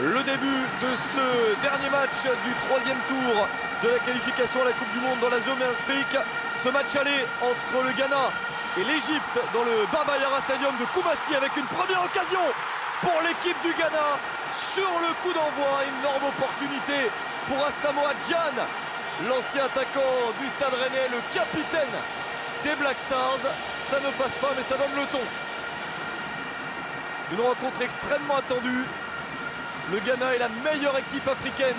Le début de ce dernier match du troisième tour de la qualification à la Coupe du Monde dans la zone Afrique. Ce match aller entre le Ghana et l'Égypte dans le Baba Yara Stadium de Koumassi avec une première occasion pour l'équipe du Ghana. Sur le coup d'envoi, une énorme opportunité pour Asamoah Gyan, l'ancien attaquant du Stade Rennais, le capitaine des Black Stars. Ça ne passe pas, mais ça donne le ton. Une rencontre extrêmement attendue. Le Ghana est la meilleure équipe africaine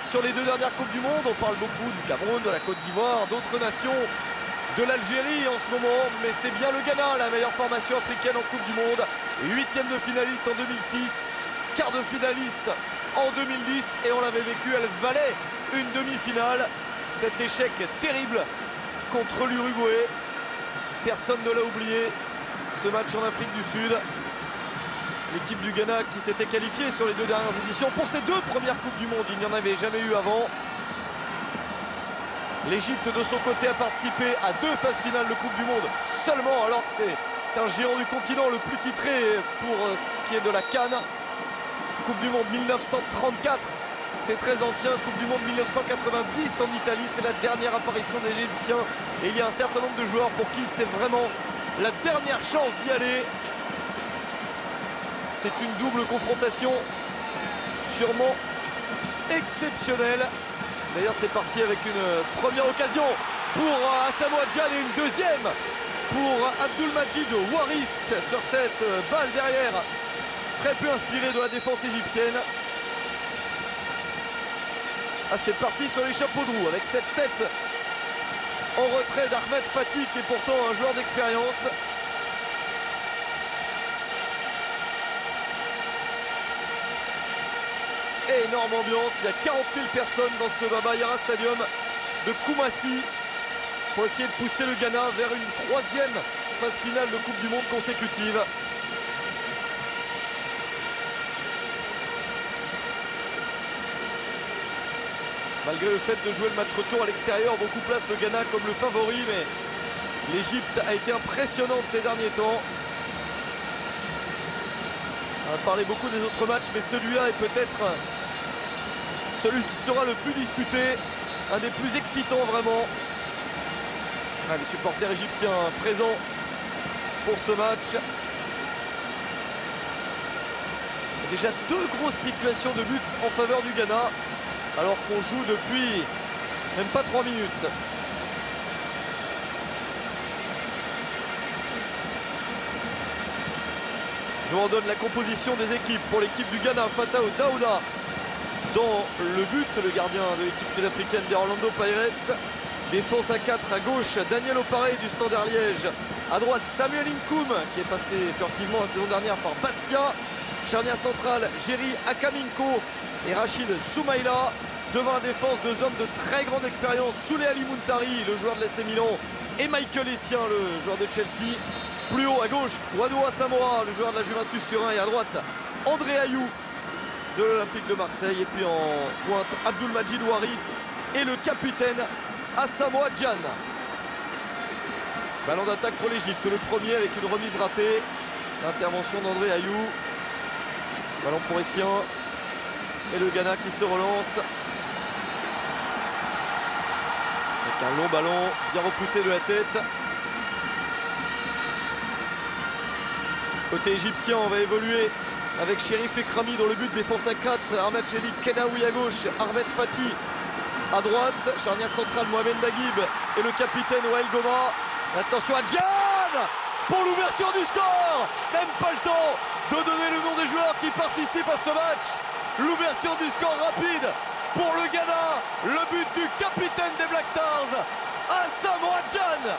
sur les deux dernières Coupes du Monde. On parle beaucoup du Cameroun, de la Côte d'Ivoire, d'autres nations, de l'Algérie en ce moment. Mais c'est bien le Ghana, la meilleure formation africaine en Coupe du Monde. 8e de finaliste en 2006, quart de finaliste en 2010. Et on l'avait vécu, elle valait une demi-finale. Cet échec terrible contre l'Uruguay. Personne ne l'a oublié. Ce match en Afrique du Sud. L'équipe du Ghana qui s'était qualifiée sur les deux dernières éditions pour ses deux premières Coupes du Monde. Il n'y en avait jamais eu avant. L'Égypte de son côté a participé à 2 phases finales de Coupe du Monde seulement, alors que c'est un géant du continent, le plus titré pour ce qui est de la CAN. Coupe du Monde 1934, c'est très ancien. Coupe du Monde 1990 en Italie, c'est la dernière apparition des Égyptiens. Et il y a un certain nombre de joueurs pour qui c'est vraiment la dernière chance d'y aller. C'est une double confrontation sûrement exceptionnelle. D'ailleurs, c'est parti avec une première occasion pour Asamoah Gyan et une deuxième pour Abdulmajid Waris sur cette balle derrière. Très peu inspiré de la défense égyptienne. Ah, c'est parti sur les chapeaux de roue avec cette tête en retrait d'Ahmed Fati, qui est pourtant un joueur d'expérience. Énorme ambiance, il y a 40 000 personnes dans ce Baba Yara Stadium de Koumassi pour essayer de pousser le Ghana vers une 3e phase finale de Coupe du Monde consécutive. Malgré le fait de jouer le match retour à l'extérieur, beaucoup placent le Ghana comme le favori, mais l'Égypte a été impressionnante ces derniers temps. On a parlé beaucoup des autres matchs, mais celui-là est peut-être celui qui sera le plus disputé, un des plus excitants vraiment. Ah, les supporters égyptiens présents pour ce match. Il y a déjà 2 grosses situations de but en faveur du Ghana, alors qu'on joue depuis même pas 3 minutes. Je vous en donne la composition des équipes. Pour l'équipe du Ghana, Fatao Daouda dans le but, le gardien de l'équipe sud-africaine des Orlando Pirates. Défense à 4 à gauche, Daniel Oparé du Standard Liège. À droite, Samuel Inkoum qui est passé furtivement la saison dernière par Bastia. Charnière centrale, Jerry Akaminko et Rachid Soumaïla. Devant la défense, 2 hommes de très grande expérience, Souley Ali Muntari, le joueur de l'AC Milan, et Michael Essien, le joueur de Chelsea. Plus haut à gauche, Wadou Asamoah, le joueur de la Juventus Turin, et à droite, André Ayou de l'Olympique de Marseille. Et puis en pointe, Abdulmajid Waris et le capitaine Asamoah Gyan. Ballon d'attaque pour l'Égypte, le premier avec une remise ratée. L'intervention d'André Ayou. Ballon pour Essien. Et le Ghana qui se relance. Avec un long ballon, bien repoussé de la tête. Côté égyptien, on va évoluer avec Chérif Ekrami dans le but, défense à 4, Ahmed Chelik Kenaoui à gauche, Ahmed Fati à droite, charnière centrale Mohamed Naguib et le capitaine Wael Goma. Attention à Gyan pour l'ouverture du score. Même pas le temps de donner le nom des joueurs qui participent à ce match. L'ouverture du score rapide pour le Ghana, le but du capitaine des Black Stars, Asamoah Gyan.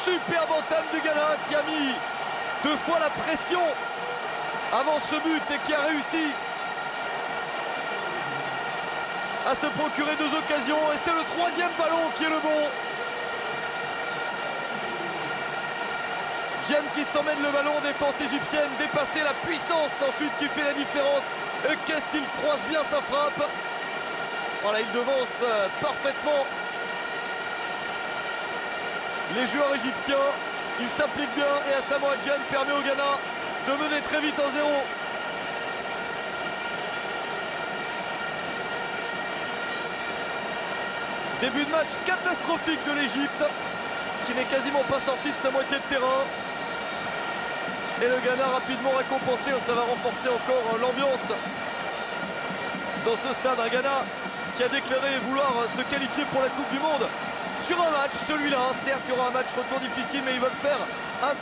Superbe entame du Ghana qui a mis 2 fois la pression avant ce but et qui a réussi à se procurer 2 occasions. Et c'est le 3e ballon qui est le bon. Gyan qui s'emmène le ballon en défense égyptienne, dépasser la puissance ensuite qui fait la différence. Et qu'est-ce qu'il croise bien sa frappe. Voilà, il devance parfaitement les joueurs égyptiens. Ils s'appliquent bien et Asamoah Gyan permet au Ghana de mener très vite 1-0. Début de match catastrophique de l'Égypte, qui n'est quasiment pas sorti de sa moitié de terrain. Et le Ghana rapidement récompensé, ça va renforcer encore l'ambiance dans ce stade. Un Ghana qui a déclaré vouloir se qualifier pour la Coupe du Monde sur un match, celui-là. Certes, il y aura un match retour difficile, mais ils veulent faire un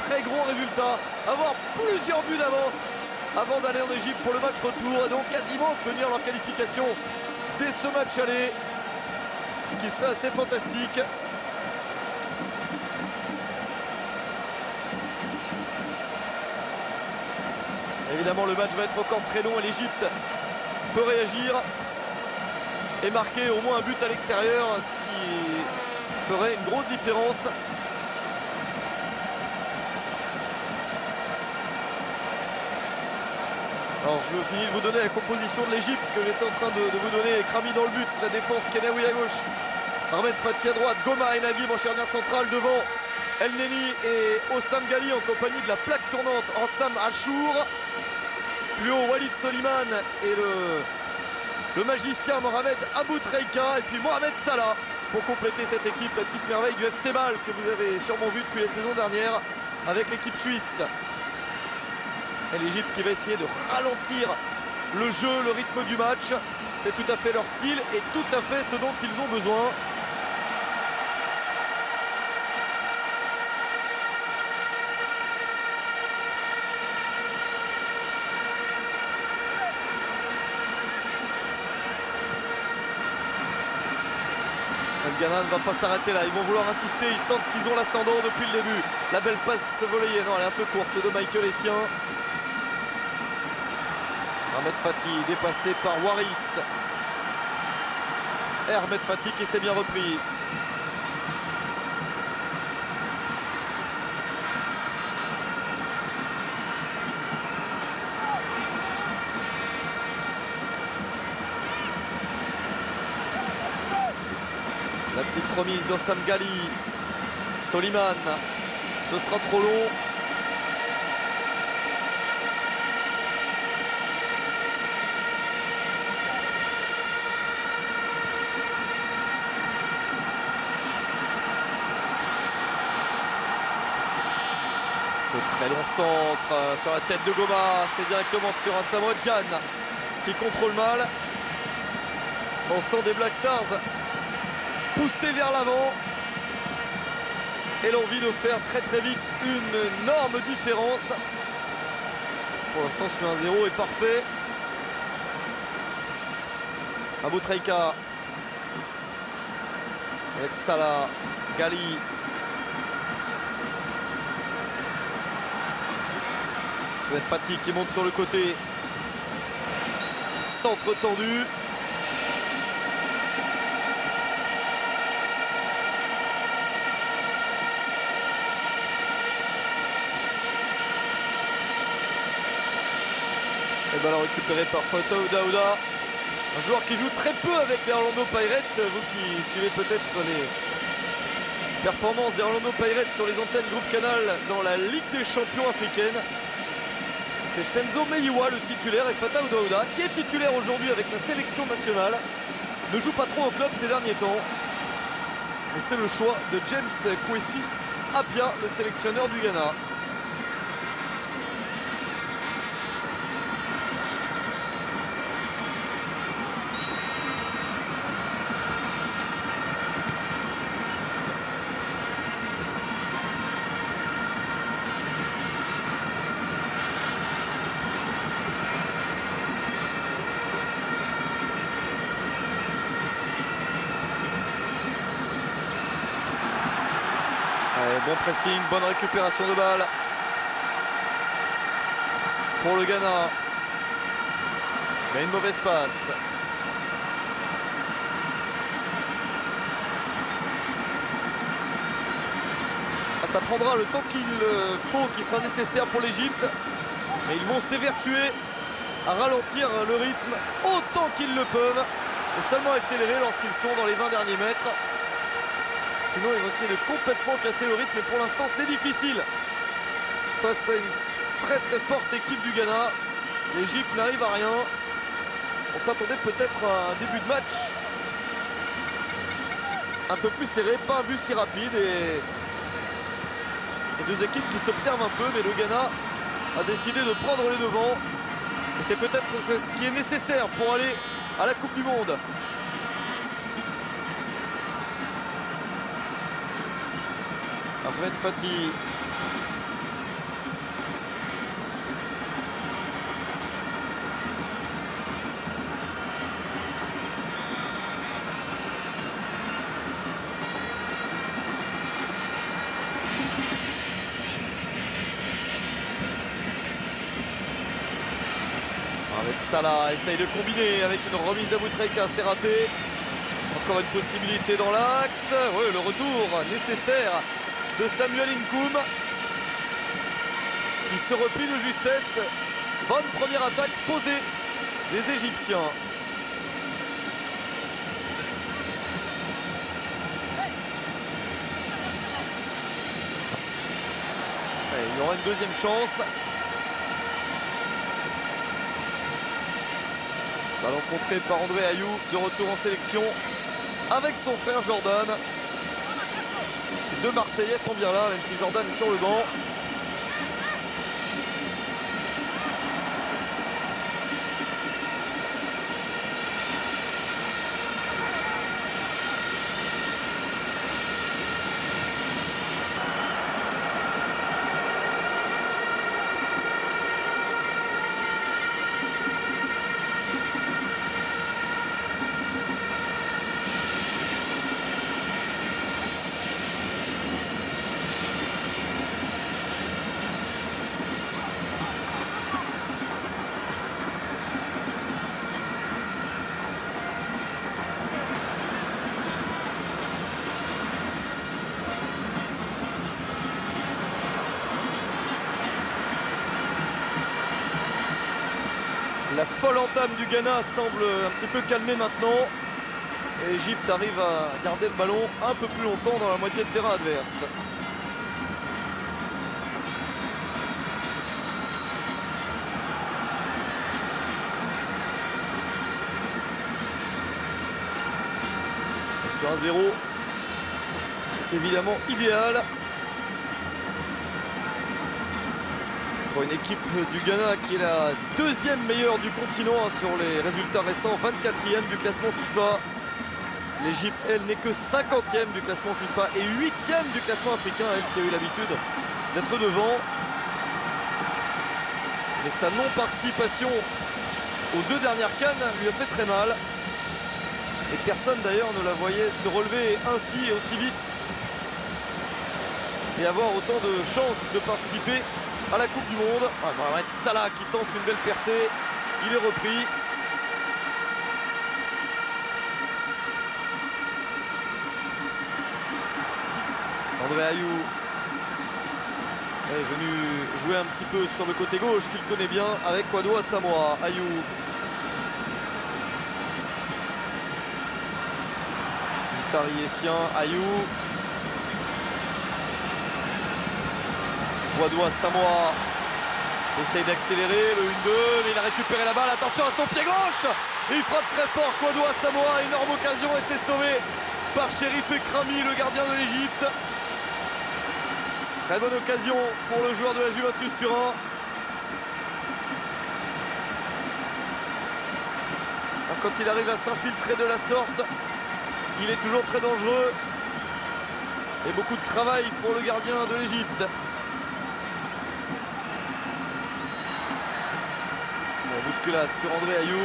très gros résultat, avoir plusieurs buts d'avance avant d'aller en Égypte pour le match retour et donc quasiment obtenir leur qualification dès ce match aller, ce qui serait assez fantastique. Évidemment, le match va être encore très long et l'Égypte peut réagir et marquer au moins un but à l'extérieur, ce qui ferait une grosse différence. Alors je finis de vous donner la composition de l'Égypte que j'étais en train de vous donner. Krami dans le but, la défense Kenaoui à gauche, Ahmed Fati à droite, Goma et Nagim en charnière centrale devant El Neni et Ossam Ghali en compagnie de la plaque tournante Ansam Achour. Plus haut Walid Soliman et le magicien Mohamed Aboutrika et puis Mohamed Salah pour compléter cette équipe, la petite merveille du FC Bâle que vous avez sûrement vu depuis la saison dernière avec l'équipe suisse. Et l'Égypte qui va essayer de ralentir le jeu, le rythme du match. C'est tout à fait leur style et tout à fait ce dont ils ont besoin. Le Ghana ne va pas s'arrêter là, ils vont vouloir insister, ils sentent qu'ils ont l'ascendant depuis le début. La belle passe volée, non elle est un peu courte de Michael Essien. Ahmed Fati dépassé par Waris. Ahmed Fati qui s'est bien repris. La petite remise d'Ossam Ghali. Soliman. Ce sera trop long. Le très long centre sur la tête de Goma. C'est directement sur Asamoah Gyan qui contrôle mal. On sent des Black Stars pousser vers l'avant et l'envie de faire très vite une énorme différence. Pour l'instant ce 1-0 est parfait. Aboutrika avec Salah, Ghali. Ahmed Fati qui monte sur le côté. Centre tendu. Et ballon récupéré par Fataou Daouda. Un joueur qui joue très peu avec les Orlando Pirates. Vous qui suivez peut-être les performances des Orlando Pirates sur les antennes Groupe Canal dans la Ligue des Champions africaine. C'est Senzo Meyiwa le titulaire et Fataou Daouda qui est titulaire aujourd'hui avec sa sélection nationale. Ne joue pas trop au club ces derniers temps. Et c'est le choix de James Kwesi Appiah, le sélectionneur du Ghana. Bon pressing, bonne récupération de balle pour le Ghana. Mais une mauvaise passe. Ça prendra le temps qu'il faut, qui sera nécessaire pour l'Égypte. Mais ils vont s'évertuer à ralentir le rythme autant qu'ils le peuvent et seulement accélérer lorsqu'ils sont dans les 20 derniers mètres. Sinon, ils vont essayer de complètement casser le rythme, mais pour l'instant, c'est difficile. Face à une très très forte équipe du Ghana, l'Égypte n'arrive à rien. On s'attendait peut-être à un début de match un peu plus serré, pas un but si rapide, et les deux équipes qui s'observent un peu, mais le Ghana a décidé de prendre les devants. Et c'est peut-être ce qui est nécessaire pour aller à la Coupe du Monde. Ahmed Fati. Salah essaye de combiner avec une remise d'Aboutreka, c'est raté. Encore une possibilité dans l'axe. Oui, le retour nécessaire de Samuel Nkoum qui se replie de justesse. Bonne première attaque posée des Égyptiens. Et il y aura une deuxième chance. Ballon contré par André Ayou, de retour en sélection avec son frère Jordan. Les deux Marseillais sont bien là, même si Jordan est sur le banc. La folle entame du Ghana semble un petit peu calmée maintenant. Et l'Égypte arrive à garder le ballon un peu plus longtemps dans la moitié de terrain adverse. Et sur un 0, c'est évidemment idéal pour une équipe du Ghana qui est la deuxième meilleure du continent sur les résultats récents, 24e du classement FIFA. L'Égypte, elle, n'est que 50e du classement FIFA et 8e du classement africain, elle qui a eu l'habitude d'être devant. Mais sa non-participation aux deux dernières CAN lui a fait très mal. Et personne d'ailleurs ne la voyait se relever ainsi et aussi vite et avoir autant de chances de participer à la Coupe du Monde. Mohamed Salah qui tente une belle percée. Il est repris. André Ayou est venu jouer un petit peu sur le côté gauche qu'il connaît bien avec Kwadwo Asamoah. Ayou. Tariessien, Ayou. Kwadwo Asamoah essaye d'accélérer le 1-2, mais il a récupéré la balle. Attention à son pied gauche. Et il frappe très fort Kwadwo Asamoah. Énorme occasion et c'est sauvé par Chérif Ekrami, le gardien de l'Égypte. Très bonne occasion pour le joueur de la Juventus Turin. Quand il arrive à s'infiltrer de la sorte, il est toujours très dangereux. Et beaucoup de travail pour le gardien de l'Égypte. Bousculade sur André Ayou.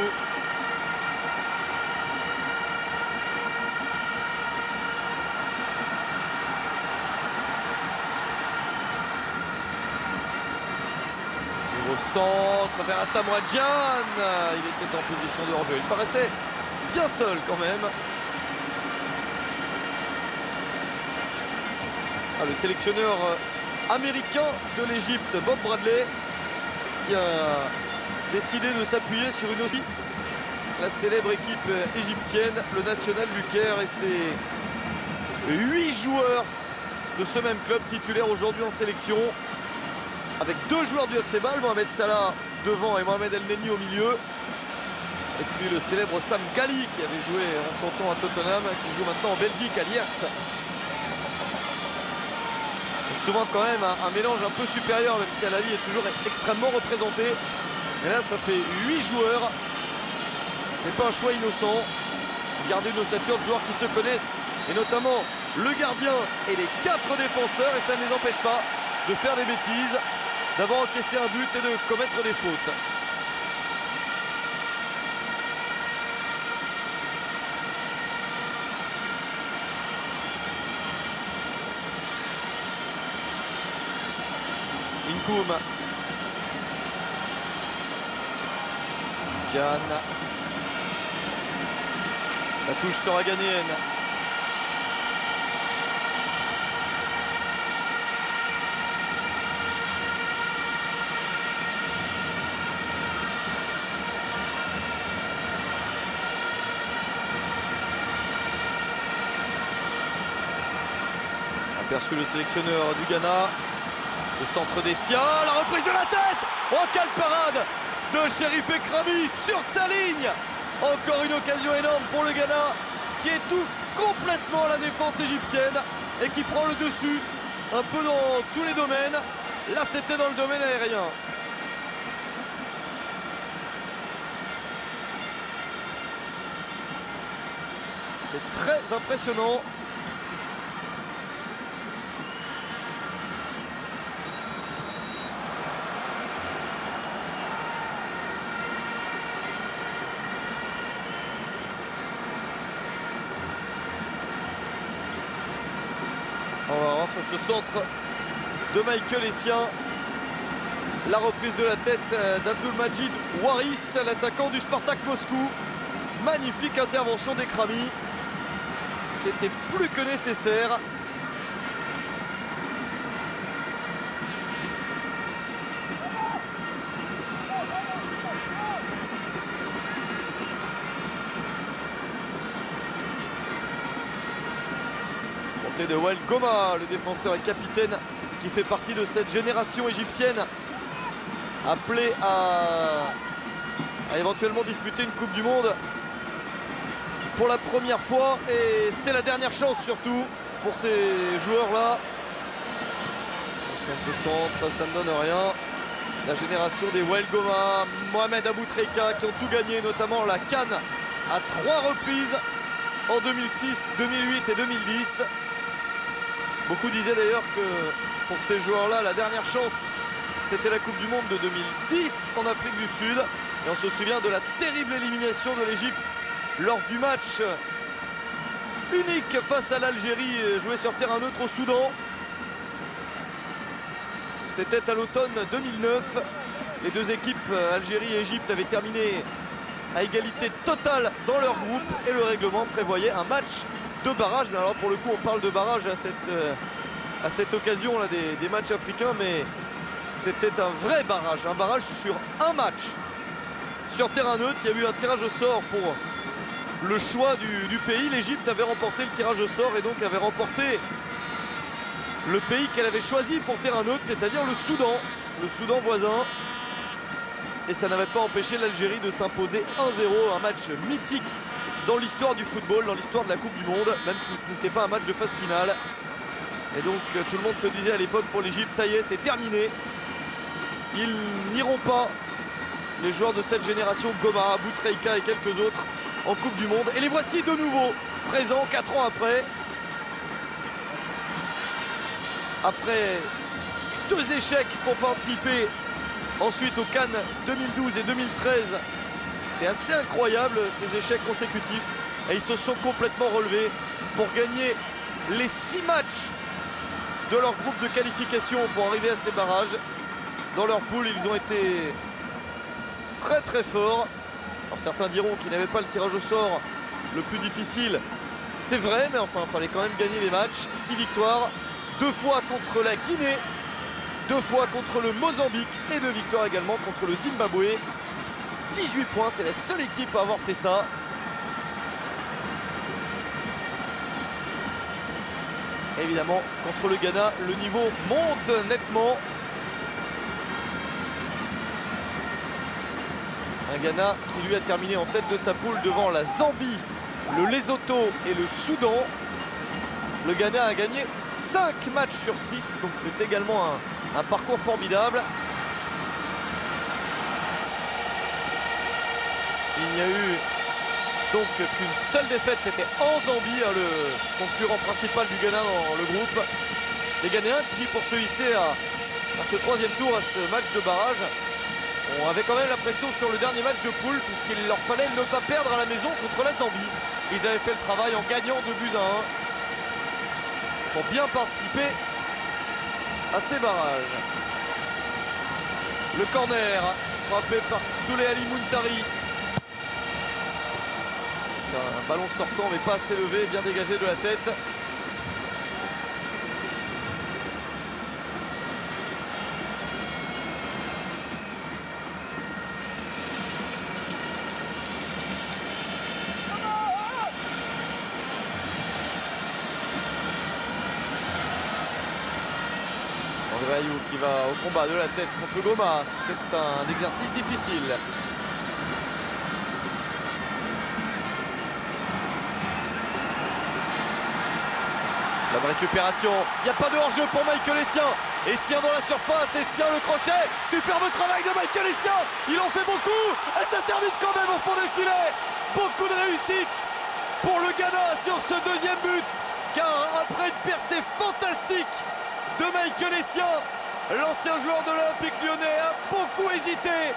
Au centre vers Asamoah Gyan. Il était en position de hors-jeu. Il paraissait bien seul quand même. Le sélectionneur américain de l'Égypte, Bob Bradley, qui a décidé de s'appuyer sur une aussi la célèbre équipe égyptienne, le National du Caire, et c'est 8 joueurs de ce même club titulaires aujourd'hui en sélection, avec 2 joueurs du FC Bâle, Mohamed Salah devant et Mohamed El Neni au milieu. Et puis le célèbre Sam Ghali qui avait joué en son temps à Tottenham, qui joue maintenant en Belgique à Liers. Et souvent quand même un mélange un peu supérieur, même si Al-Ahly est toujours extrêmement représenté. Mais là ça fait 8 joueurs. Ce n'est pas un choix innocent. Regardez une ossature de joueurs qui se connaissent, et notamment le gardien et les 4 défenseurs, et ça ne les empêche pas de faire des bêtises, d'avoir encaissé un but et de commettre des fautes. Inkoum. Jan. La touche sera ghanéenne. Aperçu le sélectionneur du Ghana. Le centre des siens, la reprise de la tête. Oh, quelle parade de Chérif Ekrami sur sa ligne. Encore une occasion énorme pour le Ghana qui étouffe complètement la défense égyptienne et qui prend le dessus un peu dans tous les domaines. Là, c'était dans le domaine aérien. C'est très impressionnant. On va voir sur ce centre de Michael Essien la reprise de la tête d'Abdulmajid Waris, l'attaquant du Spartak Moscou. Magnifique intervention d'Ekrami qui était plus que nécessaire. De Wael Goma, le défenseur et capitaine qui fait partie de cette génération égyptienne appelée à éventuellement disputer une Coupe du Monde pour la première fois, et c'est la dernière chance surtout pour ces joueurs-là. Attention à ce centre, ça ne donne rien. La génération des Wael Goma, Mohamed Aboutrika qui ont tout gagné, notamment la CAN à 3 reprises en 2006, 2008 et 2010. Beaucoup disaient d'ailleurs que pour ces joueurs-là, la dernière chance, c'était la Coupe du Monde de 2010 en Afrique du Sud. Et on se souvient de la terrible élimination de l'Égypte lors du match unique face à l'Algérie, joué sur terrain neutre au Soudan. C'était à l'automne 2009. Les deux équipes, Algérie et Égypte, avaient terminé à égalité totale dans leur groupe et le règlement prévoyait un match de barrage. Mais alors pour le coup on parle de barrage à cette occasion là des matchs africains, mais c'était un vrai barrage, un barrage sur un match sur terrain neutre. Il y a eu un tirage au sort pour le choix du pays. L'Égypte avait remporté le tirage au sort et donc avait remporté le pays qu'elle avait choisi pour terrain neutre, c'est-à-dire le Soudan voisin. Et ça n'avait pas empêché l'Algérie de s'imposer 1-0, un match mythique dans l'histoire du football, dans l'histoire de la Coupe du Monde, même si ce n'était pas un match de phase finale. Et donc tout le monde se disait à l'époque pour l'Égypte, ça y est, c'est terminé. Ils n'iront pas, les joueurs de cette génération, Goma, Aboutrika et quelques autres, en Coupe du Monde. Et les voici de nouveau présents 4 ans après. Après 2 échecs pour participer ensuite aux CAN 2012 et 2013. C'était assez incroyable ces échecs consécutifs. Et ils se sont complètement relevés pour gagner les 6 matchs de leur groupe de qualification pour arriver à ces barrages. Dans leur poule, ils ont été très très forts. Alors certains diront qu'ils n'avaient pas le tirage au sort le plus difficile. C'est vrai, mais enfin, il fallait quand même gagner les matchs. 6 victoires, 2 fois contre la Guinée, 2 fois contre le Mozambique et 2 victoires également contre le Zimbabwe. 18 points, c'est la seule équipe à avoir fait ça. Évidemment, contre le Ghana, le niveau monte nettement. Un Ghana qui lui a terminé en tête de sa poule devant la Zambie, le Lesotho et le Soudan. Le Ghana a gagné 5 matchs sur 6, donc c'est également un parcours formidable. Il n'y a eu donc qu'une seule défaite, c'était en Zambie, le concurrent principal du Ghana dans le groupe. Les Ghanéens qui, pour se hisser à ce troisième tour, à ce match de barrage, on avait quand même la pression sur le dernier match de poule, puisqu'il leur fallait ne pas perdre à la maison contre la Zambie. Ils avaient fait le travail en gagnant 2-1 pour bien participer à ces barrages. Le corner frappé par Souley Ali Muntari. Un ballon sortant mais pas assez levé, bien dégagé de la tête. André Ayew qui va au combat de la tête contre Goma. C'est un exercice difficile. La récupération, il n'y a pas de hors-jeu pour Michael Essien. Essien dans la surface, Essien le crochet. Superbe travail de Michael Essien. Ils en fait beaucoup et ça termine quand même au fond des filets. Beaucoup de réussite pour le Ghana sur ce deuxième but. Car après une percée fantastique de Michael Essien, l'ancien joueur de l'Olympique Lyonnais a beaucoup hésité.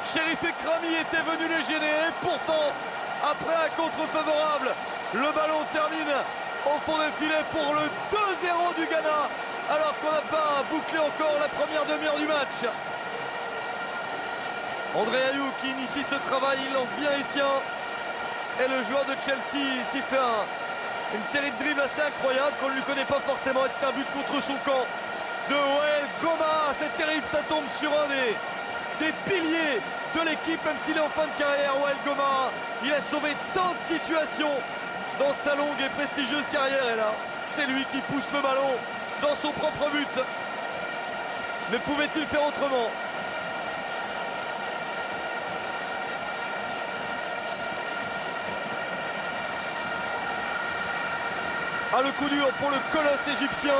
Chérif Ekrami était venu les gêner et pourtant, après un contre favorable, le ballon termine au fond des filets pour le 2-0 du Ghana, alors qu'on n'a pas bouclé encore la première demi-heure du match. André Ayew qui initie ce travail, il lance bien Essien. Et le joueur de Chelsea s'y fait une série de dribbles assez incroyable qu'on ne lui connaît pas forcément. Et c'est un but contre son camp de Wael Goma. C'est terrible, ça tombe sur un des piliers de l'équipe, même s'il est en fin de carrière. Wael Goma, il a sauvé tant de situations dans sa longue et prestigieuse carrière, et là, c'est lui qui pousse le ballon dans son propre but. Mais pouvait-il faire autrement? Le coup dur pour le colosse égyptien.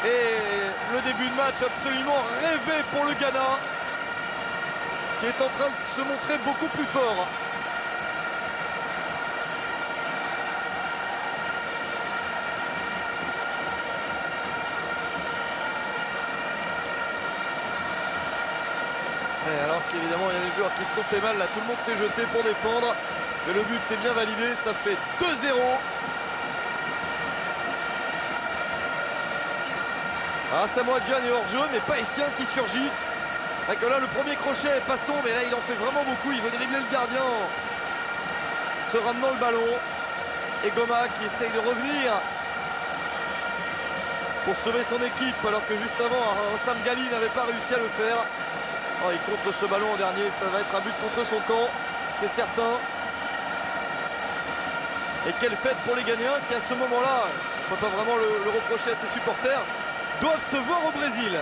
Et le début de match absolument rêvé pour le Ghana, qui est en train de se montrer beaucoup plus fort. Alors qu'évidemment il y a des joueurs qui se sont fait mal, là tout le monde s'est jeté pour défendre, mais le but est bien validé, ça fait 2-0. Samoa Gyan est hors jeu, mais pas Essien qui surgit. Avec là le premier crochet est passant, mais là il en fait vraiment beaucoup, il veut dribbler le gardien en se ramenant le ballon. Et Goma qui essaye de revenir pour sauver son équipe, alors que juste avant Sam Gali n'avait pas réussi à le faire. Il contre ce ballon en dernier, ça va être un but contre son camp, c'est certain. Et quelle fête pour les Ghanéens qui à ce moment-là, on ne peut pas vraiment le reprocher à ses supporters, doivent se voir au Brésil.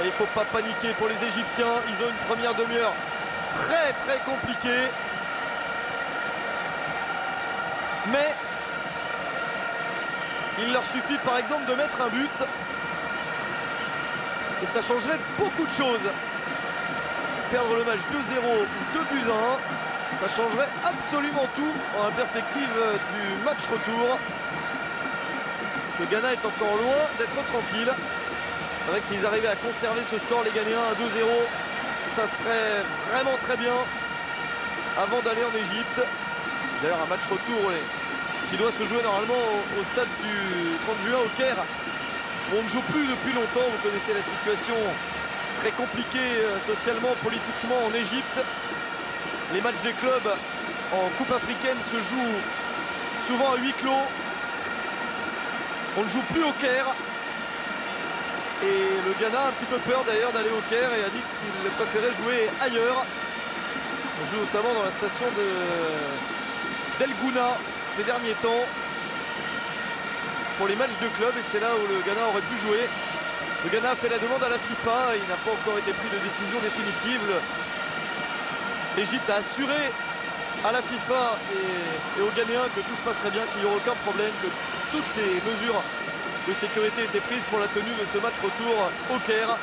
Et il ne faut pas paniquer pour les Égyptiens, ils ont une première demi-heure très très compliquée. Mais il leur suffit par exemple de mettre un but et ça changerait beaucoup de choses. Perdre le match 2-0 ou 2-1, ça changerait absolument tout en la perspective du match retour. Le Ghana est encore loin d'être tranquille. C'est vrai que s'ils arrivaient à conserver ce score, les Ghanéens à 2-0, ça serait vraiment très bien avant d'aller en Égypte. D'ailleurs un match retour qui doit se jouer normalement au stade du 30 juin au Caire. On ne joue plus depuis longtemps, vous connaissez la situation très compliquée socialement, politiquement en Égypte. Les matchs des clubs en Coupe africaine se jouent souvent à huis clos. On ne joue plus au Caire. Et le Ghana a un petit peu peur d'ailleurs d'aller au Caire et a dit qu'il préférait jouer ailleurs. On joue notamment dans la station d'El Gouna ces derniers temps pour les matchs de club, et c'est là où le Ghana aurait pu jouer. Le Ghana a fait la demande à la FIFA, il n'a pas encore été pris de décision définitive. L'Égypte a assuré à la FIFA et aux Ghanéens que tout se passerait bien, qu'il n'y aurait aucun problème, que toutes les mesures de sécurité étaient prises pour la tenue de ce match retour au Caire.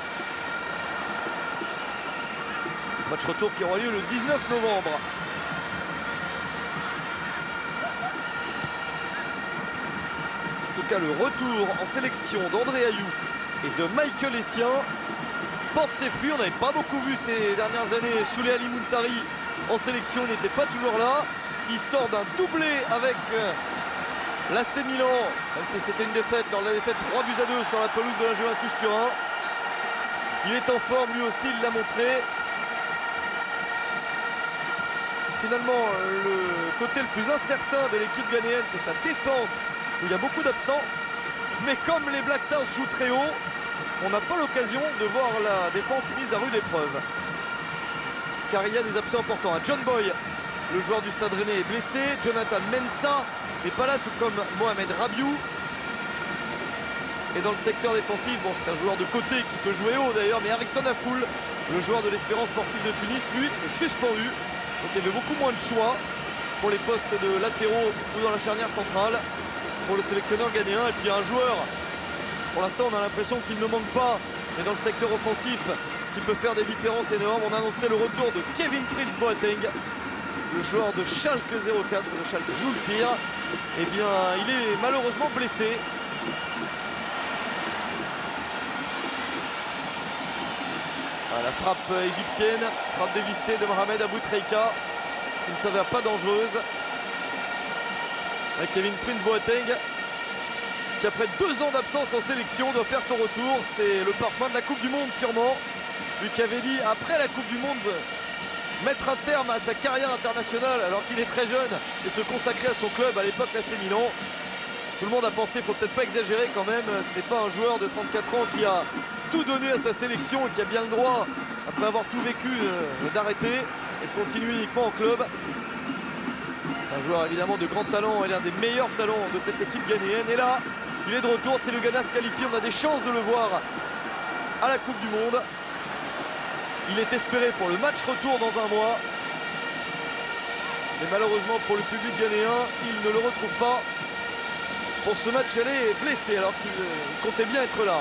Match retour qui aura lieu le 19 novembre. En tout cas, le retour en sélection d'André Ayew et de Michael Essien porte ses fruits. On n'avait pas beaucoup vu ces dernières années Souley Ali Muntari en sélection, il n'était pas toujours là. Il sort d'un doublé avec l'AC Milan, même si c'était une défaite, lors de la défaite 3-2 sur la pelouse de la Juventus Turin. Il est en forme, lui aussi, il l'a montré. Finalement, le côté le plus incertain de l'équipe ghanéenne, c'est sa défense, où il y a beaucoup d'absents. Mais comme les Black Stars jouent très haut, on n'a pas l'occasion de voir la défense mise à rude épreuve. Car il y a des absents importants. John Boy, le joueur du Stade Rennais, est blessé. Jonathan Mensah n'est pas là, tout comme Mohamed Rabiou. Et dans le secteur défensif, bon, c'est un joueur de côté qui peut jouer haut d'ailleurs, mais Harrison Afoul, le joueur de l'Espérance sportive de Tunis, lui, est suspendu. Donc il y avait beaucoup moins de choix pour les postes de latéraux ou dans la charnière centrale pour le sélectionneur ghanéen. Et puis un joueur, pour l'instant on a l'impression qu'il ne manque pas, mais dans le secteur offensif, qui peut faire des différences énormes. On a annoncé le retour de Kevin Prince Boateng, le joueur de Schalke 04, de Schalke 04. Eh bien, il est malheureusement blessé. Voilà, la frappe égyptienne, frappe dévissée de Mohamed Aboutrika, qui ne s'avère pas dangereuse. Avec Kevin Prince Boateng, qui après 2 ans d'absence en sélection doit faire son retour. C'est le parfum de la Coupe du Monde sûrement. Lui qui avait dit après la Coupe du Monde mettre un terme à sa carrière internationale alors qu'il est très jeune et se consacrer à son club, à l'époque l'AC Milan. Tout le monde a pensé, il ne faut peut-être pas exagérer quand même, ce n'est pas un joueur de 34 ans qui a tout donné à sa sélection et qui a bien le droit, après avoir tout vécu, d'arrêter et de continuer uniquement en club. C'est un joueur évidemment de grand talent et l'un des meilleurs talents de cette équipe ghanéenne. Et là, il est de retour, si le Ghana se qualifie, on a des chances de le voir à la Coupe du Monde. Il est espéré pour le match retour dans un mois. Mais malheureusement pour le public ghanéen, il ne le retrouve pas. Pour ce match, elle est blessé alors qu'il comptait bien être là.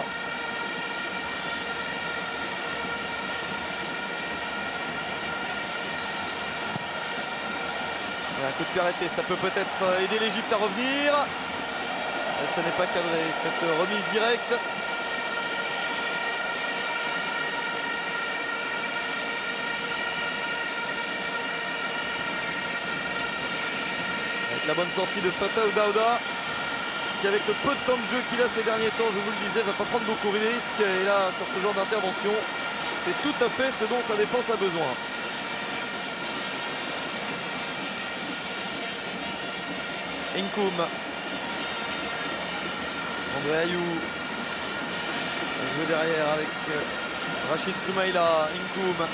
Et un coup de pied arrêté, ça peut peut-être aider l'Égypte à revenir. Et ça n'est pas cadré, cette remise directe. Avec la bonne sortie de Fataou Daouda, qui avec le peu de temps de jeu qu'il a ces derniers temps, je vous le disais, va pas prendre beaucoup de risques. Et là, sur ce genre d'intervention, c'est tout à fait ce dont sa défense a besoin. Nkoum. André Ayew va jouer derrière avec Rachid Soumaïla. Nkoum.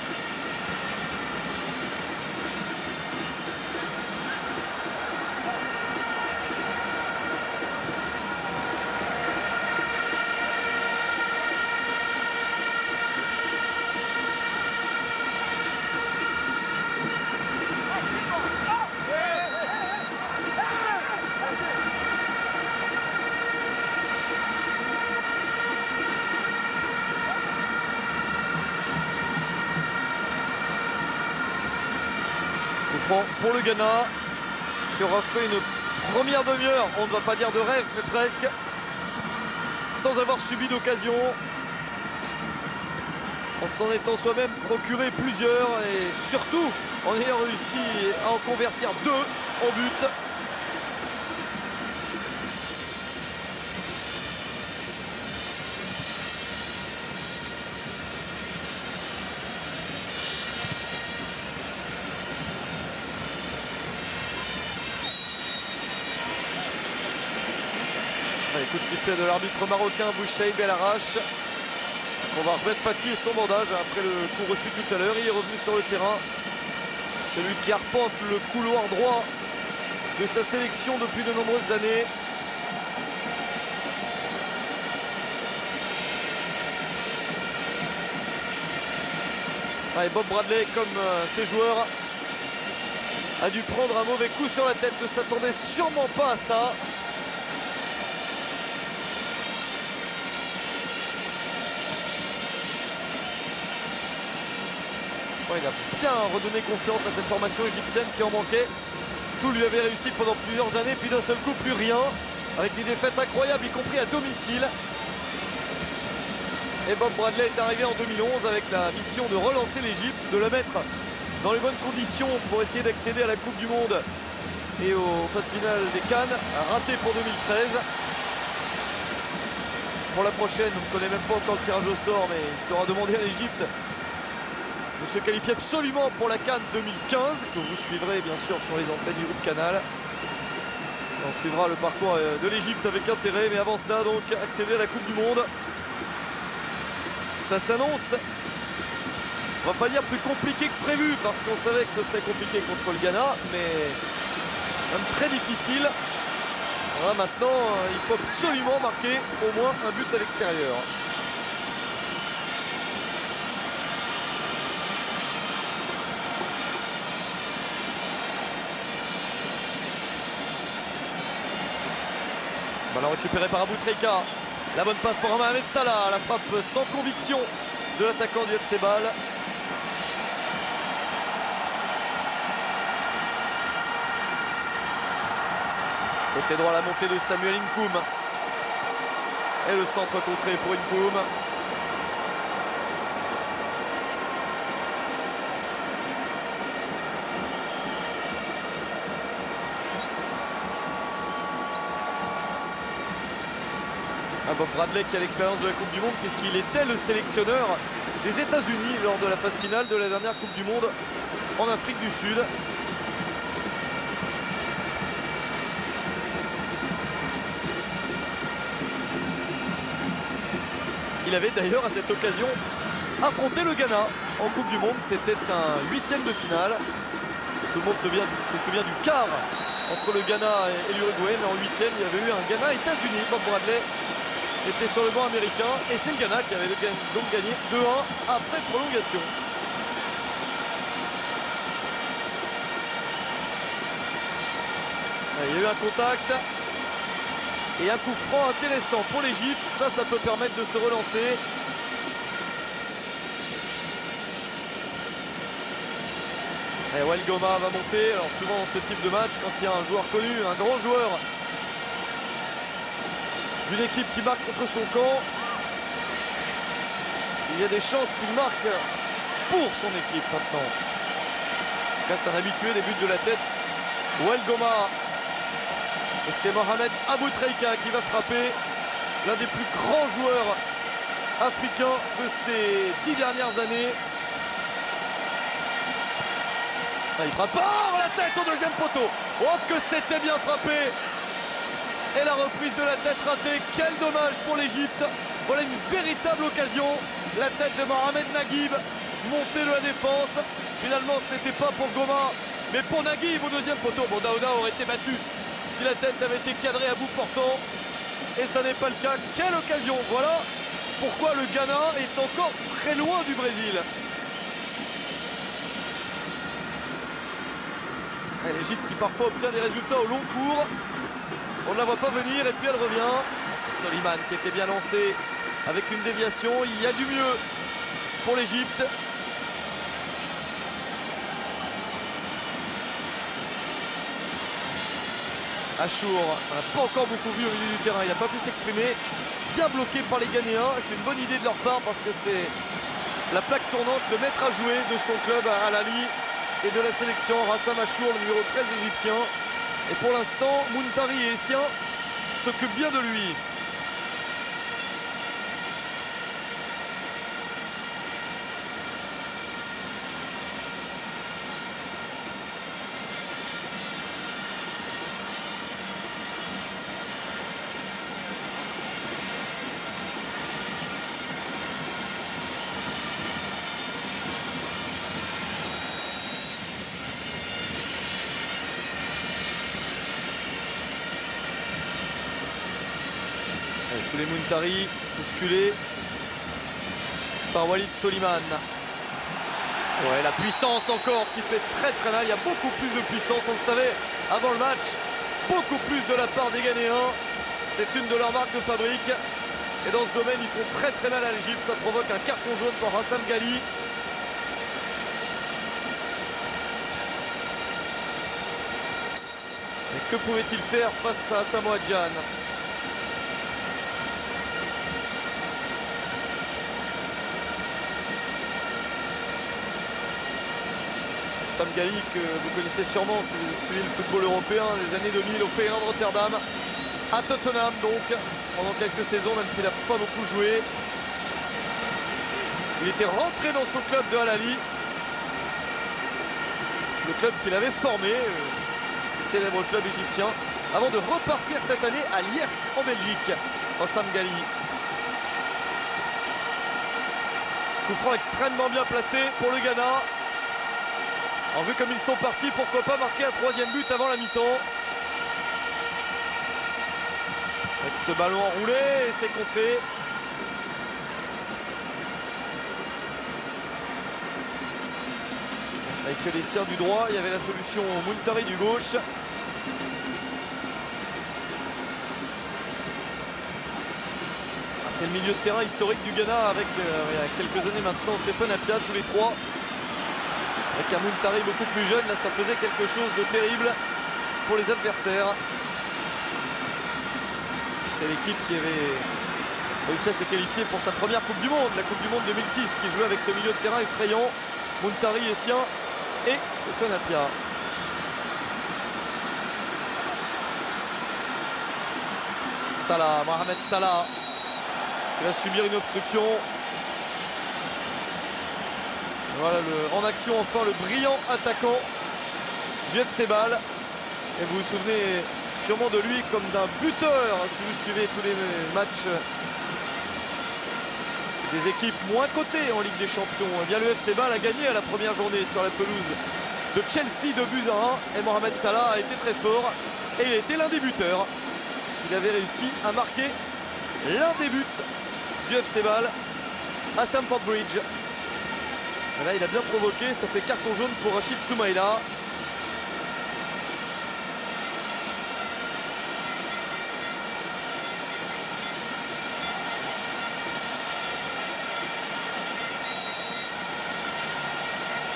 Pour le Ghana, qui aura fait une première demi-heure, on ne va pas dire de rêve, mais presque, sans avoir subi d'occasion, en s'en étant soi-même procuré plusieurs et surtout en ayant réussi à en convertir 2 en but. Coup de sifflet de l'arbitre marocain Bouchaïb El Arach. On va remettre Fati et son bandage après le coup reçu tout à l'heure. Il est revenu sur le terrain. Celui qui arpente le couloir droit de sa sélection depuis de nombreuses années. Et Bob Bradley, comme ses joueurs, a dû prendre un mauvais coup sur la tête. Ne s'attendait sûrement pas à ça. Il a bien redonné confiance à cette formation égyptienne qui en manquait. Tout lui avait réussi pendant plusieurs années, puis d'un seul coup plus rien, avec des défaites incroyables, y compris à domicile. Et Bob Bradley est arrivé en 2011 avec la mission de relancer l'Égypte, de la mettre dans les bonnes conditions pour essayer d'accéder à la Coupe du Monde et aux phases finales des CAN, raté pour 2013. Pour la prochaine, on ne connaît même pas encore le tirage au sort, mais il sera demandé à l'Égypte de se qualifier absolument pour la CAN 2015, que vous suivrez bien sûr sur les antennes du groupe Canal. On suivra le parcours de l'Égypte avec intérêt, mais avant cela, donc, accéder à la Coupe du Monde. Ça s'annonce, on va pas dire plus compliqué que prévu, parce qu'on savait que ce serait compliqué contre le Ghana, mais même très difficile. Voilà, maintenant, il faut absolument marquer au moins un but à l'extérieur. Ballon récupéré par Aboutrika. La bonne passe pour Mohamed Salah. La frappe sans conviction de l'attaquant du FC Bâle. Côté droit, la montée de Samuel Nkoum. Et le centre contré pour Nkoum. Bob Bradley qui a l'expérience de la Coupe du Monde puisqu'il était le sélectionneur des États-Unis lors de la phase finale de la dernière Coupe du Monde en Afrique du Sud. Il avait d'ailleurs à cette occasion affronté le Ghana en Coupe du Monde. C'était un 8e de finale. Tout le monde se souvient du quart entre le Ghana et l'Uruguay, mais en 8e il y avait eu un Ghana-États-Unis. Bob Bradley était sur le banc américain et c'est le Ghana qui avait donc gagné 2-1 après prolongation. Il y a eu un contact et un coup franc intéressant pour l'Égypte. Ça peut permettre de se relancer. Et Wael Goma va monter. Alors souvent dans ce type de match, quand il y a un joueur connu, un grand joueur d'une équipe qui marque contre son camp, il y a des chances qu'il marque pour son équipe maintenant. En tout cas, c'est un habitué des buts de la tête. Wael Goma. Et c'est Mohamed Aboutrika qui va frapper, l'un des plus grands joueurs africains de ces 10 dernières années. Il frappe la tête au deuxième poteau. Oh que c'était bien frappé. Et la reprise de la tête ratée, quel dommage pour l'Égypte. Voilà une véritable occasion. La tête de Mohamed Naguib, montée de la défense. Finalement ce n'était pas pour Goma, mais pour Naguib au deuxième poteau. Bon, Daouda aurait été battu si la tête avait été cadrée à bout portant. Et ça n'est pas le cas. Quelle occasion. Voilà pourquoi le Ghana est encore très loin du Brésil. L'Égypte qui parfois obtient des résultats au long cours. On ne la voit pas venir et puis elle revient. C'était Soliman qui était bien lancé avec une déviation. Il y a du mieux pour l'Égypte. Achour, on n'a pas encore beaucoup vu au milieu du terrain. Il n'a pas pu s'exprimer. Bien bloqué par les Ghanéens. C'est une bonne idée de leur part parce que c'est la plaque tournante, le maître à jouer de son club à Al-Ahly et de la sélection. Rassam Achour, le numéro 13 égyptien. Et pour l'instant, Muntari et Essien s'occupent bien de lui. Souleymane Muntari, bousculé par Walid Soliman. Ouais, la puissance encore qui fait très mal. Il y a beaucoup plus de puissance, on le savait avant le match. Beaucoup plus de la part des Ghanéens. C'est une de leurs marques de fabrique. Et dans ce domaine, ils font très mal à l'Égypte. Ça provoque un carton jaune pour Hassam Ghali. Mais que pouvait-il faire face à Samoa Gyan? Hassam Ghali, que vous connaissez sûrement si vous suivez le football européen des années 2000 au Feyenoord Rotterdam, à Tottenham donc, pendant quelques saisons, même s'il n'a pas beaucoup joué. Il était rentré dans son club de Al Ahly, le club qu'il avait formé, le célèbre club égyptien, avant de repartir cette année à Lierse en Belgique. Hassam Ghali. Coup franc extrêmement bien placé pour le Ghana. En vue comme ils sont partis, pourquoi pas marquer un troisième but avant la mi-temps. Avec ce ballon enroulé et c'est contré. Avec les siens du droit, il y avait la solution Muntari du gauche. C'est le milieu de terrain historique du Ghana avec, il y a quelques années maintenant, Stéphane Appiah, tous les trois. Avec un Muntari beaucoup plus jeune, là ça faisait quelque chose de terrible pour les adversaires. C'était l'équipe qui avait réussi à se qualifier pour sa première Coupe du Monde, la Coupe du Monde 2006, qui jouait avec ce milieu de terrain effrayant. Muntari, Essien et Stéphane Appiah. Salah, Mohamed Salah, qui va subir une obstruction. Voilà en action enfin le brillant attaquant du FC Bâle. Et vous vous souvenez sûrement de lui comme d'un buteur si vous suivez tous les matchs des équipes moins cotées en Ligue des Champions. Eh bien, le FC Bâle a gagné à la première journée sur la pelouse de Chelsea de buts à 1 et Mohamed Salah a été très fort et il a été l'un des buteurs. Il avait réussi à marquer l'un des buts du FC Bâle à Stamford Bridge. Et là, il a bien provoqué, ça fait carton jaune pour Rachid Soumaïla.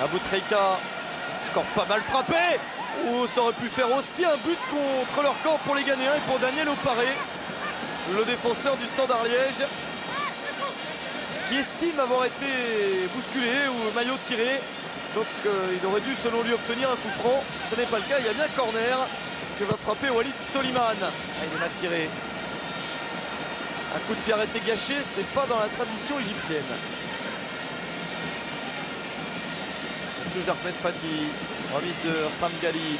Aboutrika, encore pas mal frappé. Oh, ça aurait pu faire aussi un but contre leur camp pour les Ghanéens et pour Daniel Oparé, le défenseur du Standard Liège, qui estime avoir été bousculé ou maillot tiré. Donc il aurait dû selon lui obtenir un coup franc. Ce n'est pas le cas, il y a bien corner que va frapper Walid Soliman. Ah, il est mal tiré. Un coup de pied arrêté gâché, ce n'est pas dans la tradition égyptienne. Une touche d'Ahmed Fati, remise de Hassam Ghali.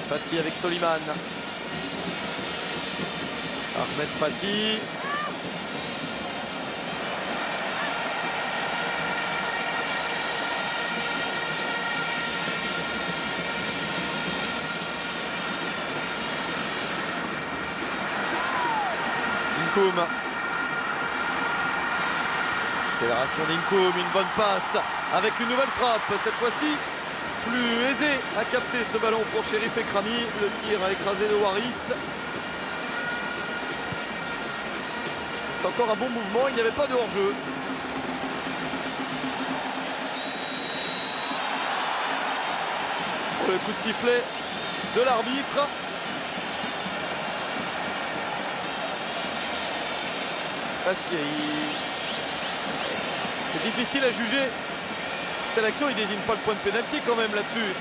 Fati avec Soliman. Ahmed Fati. Inkoum. Accélération d'Inkoum, une bonne passe avec une nouvelle frappe. Cette fois-ci, plus aisé à capter ce ballon pour Chérif Ekrami. Le tir a écrasé de Waris. C'est encore un bon mouvement, il n'y avait pas de hors-jeu. Le coup de sifflet de l'arbitre. Parce que c'est difficile à juger. Telle action, il désigne pas le point de pénalty quand même là-dessus.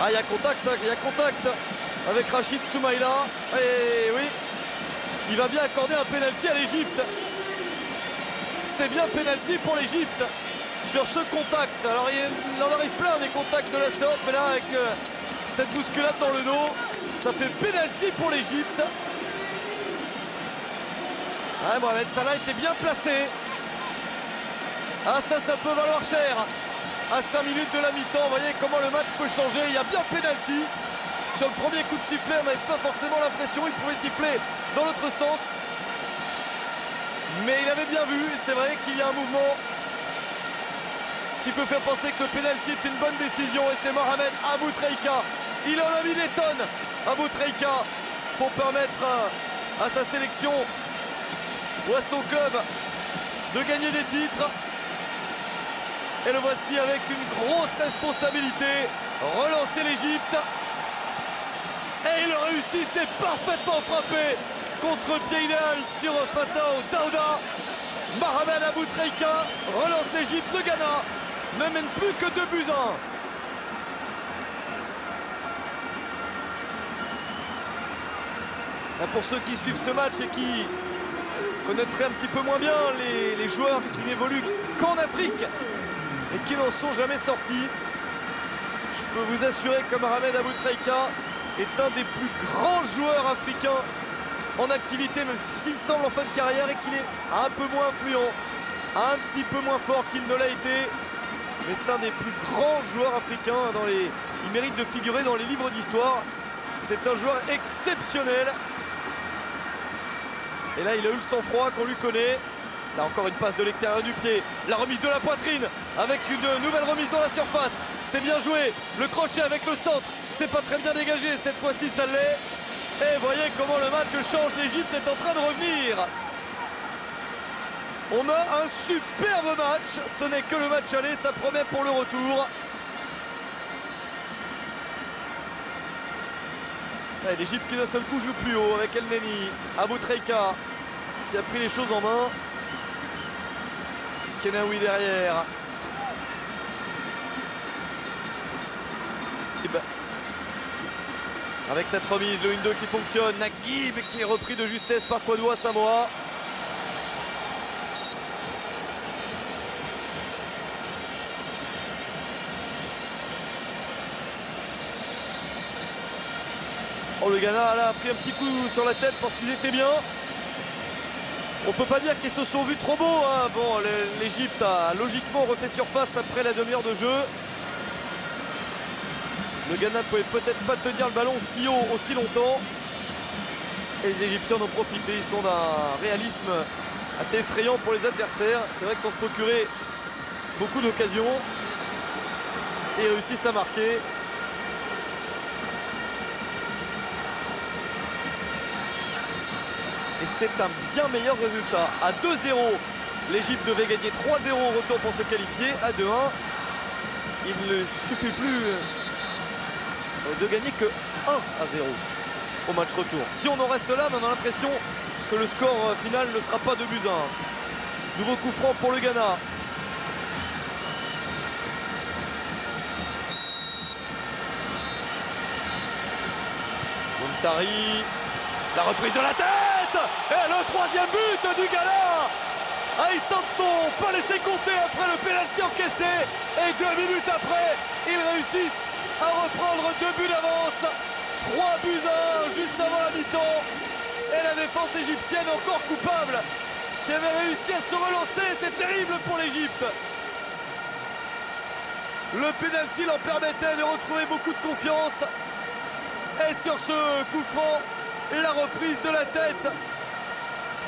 Ah, il y a contact, il y a contact avec Rachid Soumaïla. Et oui, il va bien accorder un pénalty à l'Égypte. C'est bien pénalty pour l'Égypte sur ce contact. Alors il en arrive plein des contacts de la sorte, mais là avec cette bousculade dans le dos, ça fait pénalty pour l'Égypte. Ah, Mohamed Salah était bien placé. Ah, ça peut valoir cher. À 5 minutes de la mi-temps, vous voyez comment le match peut changer. Il y a bien pénalty Sur le premier coup de sifflet, on n'avait pas forcément l'impression, il pouvait siffler dans l'autre sens. Mais il avait bien vu, et c'est vrai qu'il y a un mouvement qui peut faire penser que le pénalty est une bonne décision, et c'est Mohamed Aboutrika. Il en a mis des tonnes, Aboutrika, pour permettre à sa sélection ou à son club de gagner des titres. Et le voici avec une grosse responsabilité, relancer l'Égypte. Et il réussit, c'est parfaitement frappé contre le pied idéal sur Fatau Daouda. Mohamed Aboutrika relance l'Égypte. Le Ghana ne mène plus que 2-1. Pour ceux qui suivent ce match et qui connaîtraient un petit peu moins bien les joueurs qui n'évoluent qu'en Afrique et qui n'en sont jamais sortis, je peux vous assurer que Mohamed Aboutrika est un des plus grands joueurs africains en activité, même s'il semble en fin de carrière et qu'il est un peu moins influent, un petit peu moins fort qu'il ne l'a été. Mais c'est un des plus grands joueurs africains. Il mérite de figurer dans les livres d'histoire. C'est un joueur exceptionnel. Et là, il a eu le sang-froid qu'on lui connaît. Là, encore une passe de l'extérieur du pied. La remise de la poitrine avec une nouvelle remise dans la surface. C'est bien joué. Le crochet avec le centre. C'est pas très bien dégagé. Cette fois-ci, ça l'est. Et voyez comment le match change. L'Égypte est en train de revenir. On a un superbe match. Ce n'est que le match aller. Ça promet pour le retour. L'Égypte qui d'un seul coup joue plus haut avec El Neni. Aboutrika qui a pris les choses en main. Kenaoui derrière. Avec cette remise, le 1-2 qui fonctionne. Naguib qui est repris de justesse par Kwadwo Asamoah. Oh, le Ghana là, a pris un petit coup sur la tête parce qu'ils étaient bien. On peut pas dire qu'ils se sont vus trop beaux, hein. Bon, l'Égypte a logiquement refait surface après la demi-heure de jeu. Le Ghana ne pouvait peut-être pas tenir le ballon si haut aussi longtemps. Et les Égyptiens en ont profité. Ils sont d'un réalisme assez effrayant pour les adversaires. C'est vrai qu'ils sont se procurer beaucoup d'occasions et réussissent à marquer. Et c'est un bien meilleur résultat. À 2-0, l'Égypte devait gagner 3-0 au retour pour se qualifier. À 2-1, il ne suffit plus de gagner que 1-0 au match retour. Si on en reste là, on a l'impression que le score final ne sera pas 2-1. Nouveau coup franc pour le Ghana. Muntari, la reprise de la tête et le troisième but du Ghana. Ils s'en sont pas laissé compter après le pénalty encaissé et 2 minutes après, ils réussissent à reprendre 2 buts d'avance. 3-1 juste avant la mi-temps. Et la défense égyptienne encore coupable, qui avait réussi à se relancer. C'est terrible pour l'Égypte. Le pénalty leur permettait de retrouver beaucoup de confiance. Et sur ce coup franc, la reprise de la tête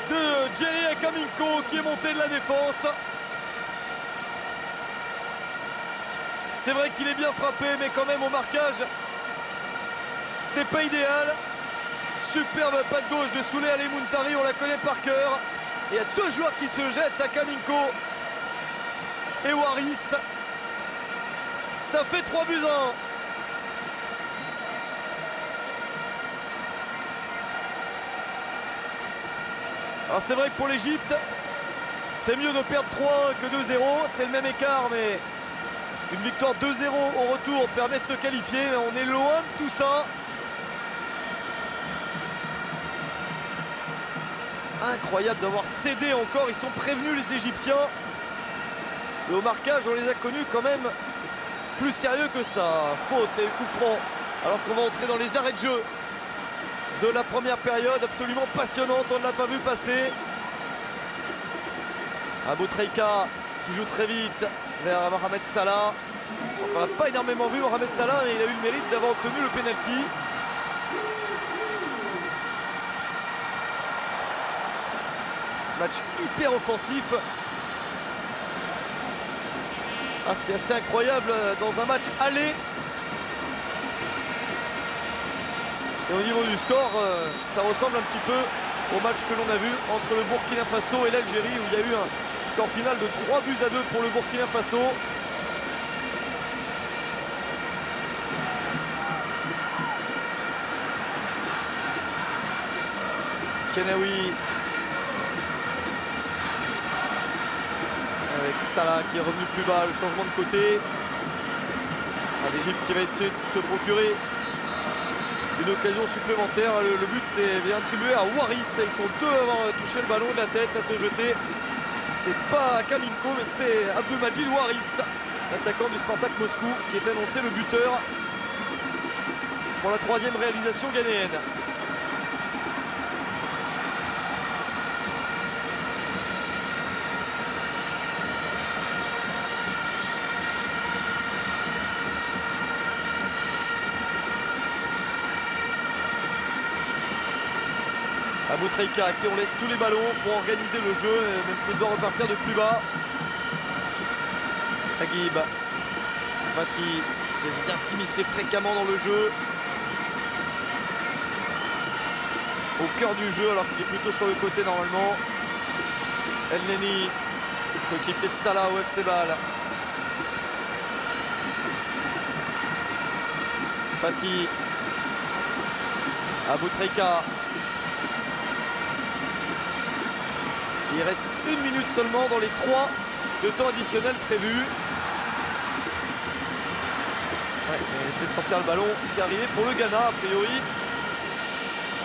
de Jerry Akaminko qui est monté de la défense. C'est vrai qu'il est bien frappé, mais quand même au marquage, ce n'est pas idéal. Superbe patte gauche de Souley Ali Muntari, on la connaît par cœur. Il y a 2 joueurs qui se jettent, Akaminko et Waris. Ça fait 3-1. Alors c'est vrai que pour l'Égypte, c'est mieux de perdre 3-1 que 2-0. C'est le même écart, mais une victoire 2-0 au retour permet de se qualifier. Mais on est loin de tout ça. Incroyable d'avoir cédé encore. Ils sont prévenus, les Égyptiens. Et au marquage, on les a connus quand même plus sérieux que ça. Faute et coup franc. Alors qu'on va entrer dans les arrêts de jeu de la première période, absolument passionnante, on ne l'a pas vu passer. Aboutrika qui joue très vite vers Mohamed Salah. Donc on n'a pas énormément vu Mohamed Salah, mais il a eu le mérite d'avoir obtenu le pénalty. Match hyper offensif. Ah, c'est assez incroyable dans un match aller. Et au niveau du score, ça ressemble un petit peu au match que l'on a vu entre le Burkina Faso et l'Algérie, où il y a eu un score final de 3-2 pour le Burkina Faso. Kenaoui avec Salah qui est revenu plus bas, le changement de côté. L'Égypte qui va essayer de se procurer une occasion supplémentaire. Le but est bien attribué à Waris. Ils sont deux à avoir touché le ballon de la tête, à se jeter. C'est pas Kaminko, mais c'est Abdelmajid Waris, l'attaquant du Spartak Moscou, qui est annoncé le buteur pour la troisième réalisation ghanéenne. Aboutrika à qui on laisse tous les ballons pour organiser le jeu, même s'il doit repartir de plus bas. Agib, Fati vient s'immiscer fréquemment dans le jeu. Au cœur du jeu alors qu'il est plutôt sur le côté normalement. El Neni, coéquipier de Salah au FC Bâle. Fati, Aboutrika. Il reste 1 minute seulement dans les 3 de temps additionnel prévus. Ouais, c'est sortir le ballon qui est arrivé pour le Ghana a priori.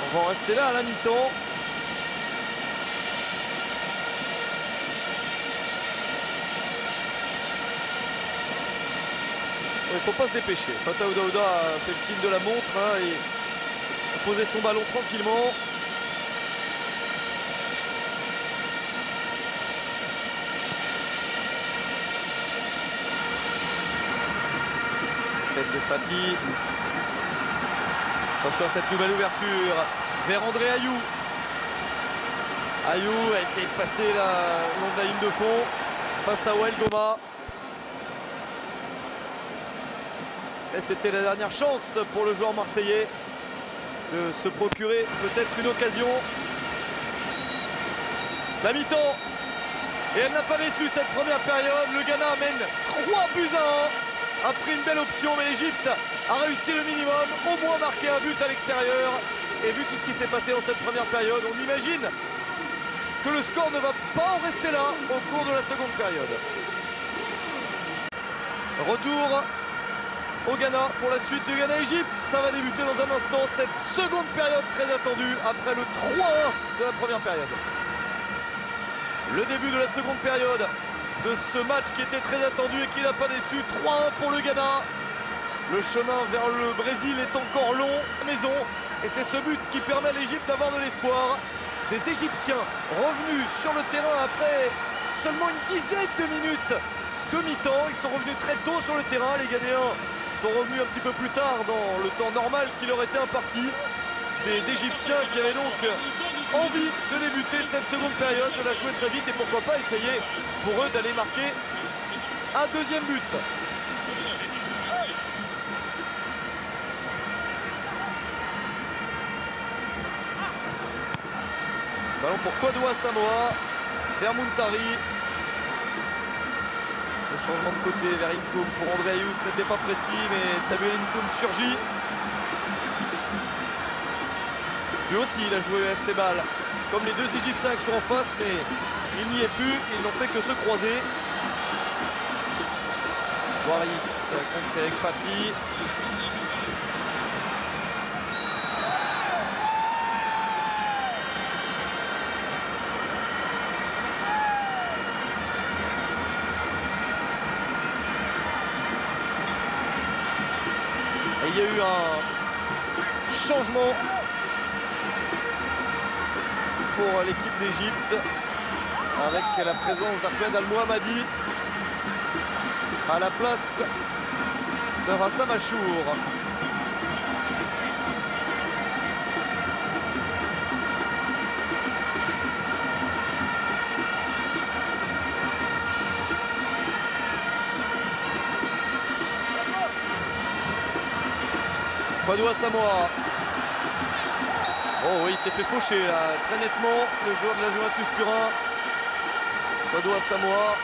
On va en rester là à la mi-temps. Il ne faut pas se dépêcher. Fataou Daouda a fait le signe de la montre et a posé son ballon tranquillement. De Fati. Attention à cette nouvelle ouverture vers André Ayou. Ayou a essayé de passer le long de la ligne de fond face à Wael Goma. Et c'était la dernière chance pour le joueur marseillais de se procurer peut-être une occasion. La mi-temps. Et elle n'a pas déçu cette première période. Le Ghana mène 3-1. A pris une belle option, mais l'Égypte a réussi le minimum, au moins marquer un but à l'extérieur. Et vu tout ce qui s'est passé dans cette première période, on imagine que le score ne va pas en rester là au cours de la seconde période. Retour au Ghana pour la suite de Ghana-Égypte. Ça va débuter dans un instant cette seconde période très attendue après le 3-1 de la première période. Le début de la seconde période de ce match qui était très attendu et qui n'a pas déçu. 3-1 pour le Ghana. Le chemin vers le Brésil est encore long à la maison. Et c'est ce but qui permet à l'Égypte d'avoir de l'espoir. Des Égyptiens revenus sur le terrain après seulement une dizaine de minutes de mi-temps. Ils sont revenus très tôt sur le terrain. Les Ghanéens sont revenus un petit peu plus tard dans le temps normal qui leur était imparti. Des Égyptiens qui avaient donc envie de débuter cette seconde période, de la jouer très vite et pourquoi pas essayer pour eux d'aller marquer un deuxième but. Ballon pour Kwadwo Asamoah vers Muntari. Le changement de côté vers Inkoum pour André Ayou, ce n'était pas précis, mais Samuel Inkoum surgit. Lui aussi, il a joué au FC Bâle, comme les deux Égyptiens qui sont en face, mais il n'y est plus, ils n'ont fait que se croiser. Waris contre Eric Fati. Et il y a eu un changement pour l'équipe d'Égypte avec la présence d'Ahmed Al-Mohammadi à la place de Rassam Achour. Kwadwo Asamoah. Oh oui, il s'est fait faucher là, très nettement, le joueur de la Juventus Turin. Kwadwo Asamoah.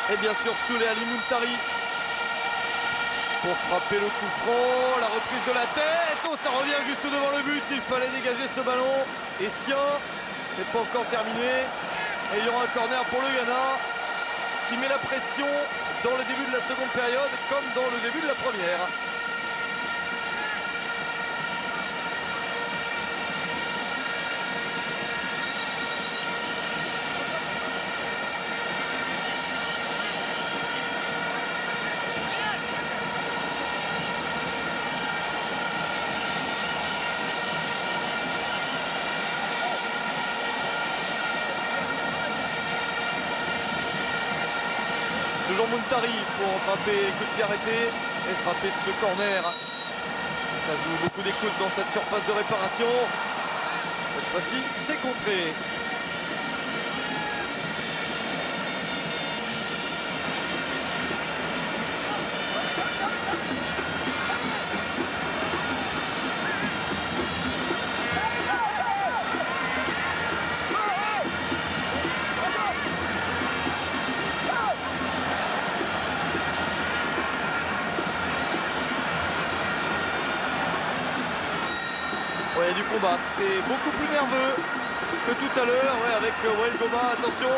Et bien sûr Souley Ali Muntari pour frapper le coup franc, la reprise de la tête, oh ça revient juste devant le but, il fallait dégager ce ballon. Et Sien, ce n'est pas encore terminé, et il y aura un corner pour le Ghana qui met la pression dans le début de la seconde période comme dans le début de la première. Toujours Muntari pour frapper, coup de pied arrêté et frapper ce corner. Ça joue beaucoup d'écoute dans cette surface de réparation. Cette fois-ci, c'est contré. Ouais, du combat, c'est beaucoup plus nerveux que tout à l'heure, ouais, avec Wael Goma. Attention,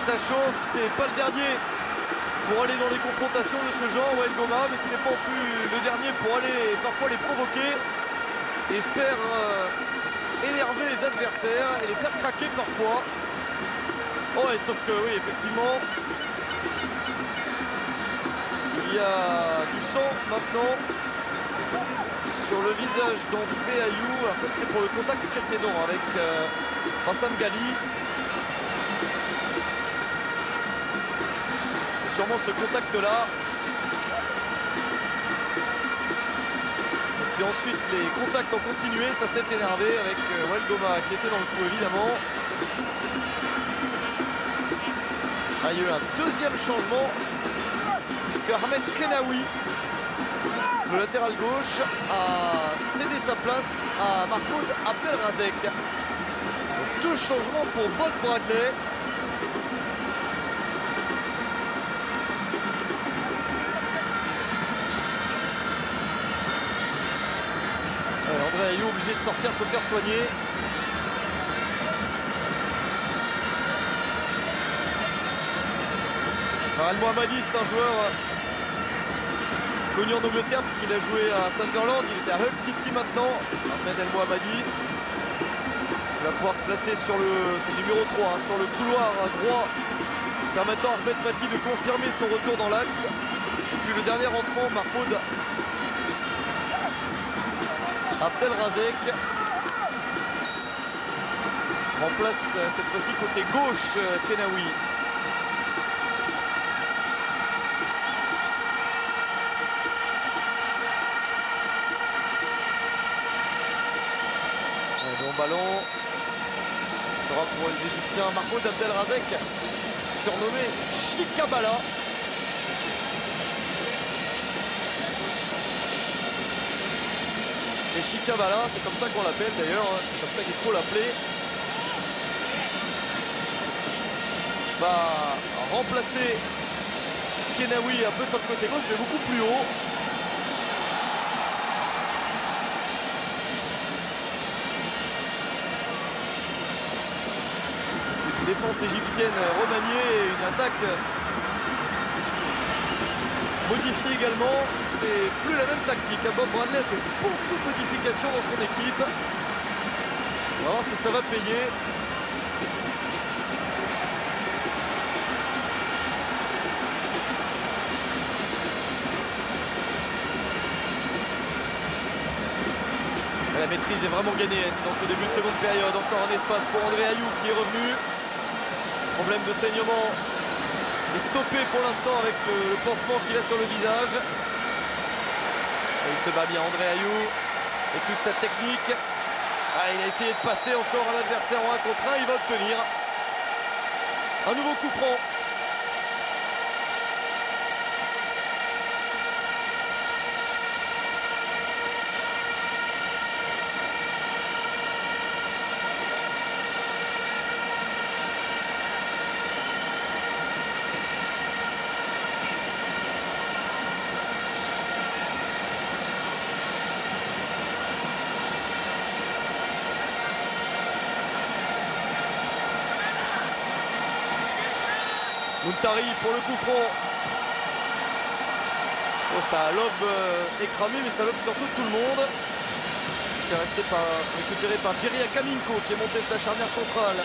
ça chauffe, c'est pas le dernier pour aller dans les confrontations de ce genre, Wael Goma, mais ce n'est pas non plus le dernier pour aller parfois les provoquer et faire énerver les adversaires et les faire craquer parfois. Oh, et sauf que oui, effectivement, il y a du sang maintenant sur le visage d'André Ayew. Alors ça, c'était pour le contact précédent avec Hassam Ghali. C'est sûrement ce contact-là. Et puis ensuite, les contacts ont continué. Ça s'est énervé avec Wael Goma qui était dans le coup, évidemment. Ah, il y a eu un deuxième changement puisque Ahmed Kenaoui, le latéral gauche, a cédé sa place à Mahmoud Abdelrazek. Deux changements pour Bob Bradley. André Ayew obligé de sortir, se faire soigner. El Mohammadi, c'est un joueur connu en Angleterre puisqu'il a joué à Sunderland, il est à Hull City maintenant. Ahmed El Mohammadi qui va pouvoir se placer sur le numéro 3, hein, sur le couloir droit, permettant à Ahmed Fati de confirmer son retour dans l'axe. Et puis le dernier entrant, Mahmoud Abdelrazek, remplace cette fois-ci côté gauche Kenaoui. Le ballon sera pour les Égyptiens. Mahmoud Abdelrazek, surnommé Chikabala. Et Chikabala, c'est comme ça qu'on l'appelle d'ailleurs, hein, c'est comme ça qu'il faut l'appeler. Va remplacer Kenaoui un peu sur le côté gauche, mais beaucoup plus haut. Défense égyptienne remaniée, une attaque modifiée également. C'est plus la même tactique. Bob Bradley fait beaucoup de modifications dans son équipe. On va voir si ça va payer. La maîtrise est vraiment gagnée dans ce début de seconde période. Encore un espace pour André Ayew qui est revenu. Problème de saignement est stoppé pour l'instant avec le pansement qu'il a sur le visage. Et il se bat bien, André Ayew, et toute sa technique. Ah, il a essayé de passer encore à l'adversaire en 1 contre 1, il va obtenir un nouveau coup franc. Muntari pour le coup franc. Oh, ça lobe écramé, mais ça lobe surtout tout le monde. Récupéré par Jerry Akaminko qui est monté de sa charnière centrale.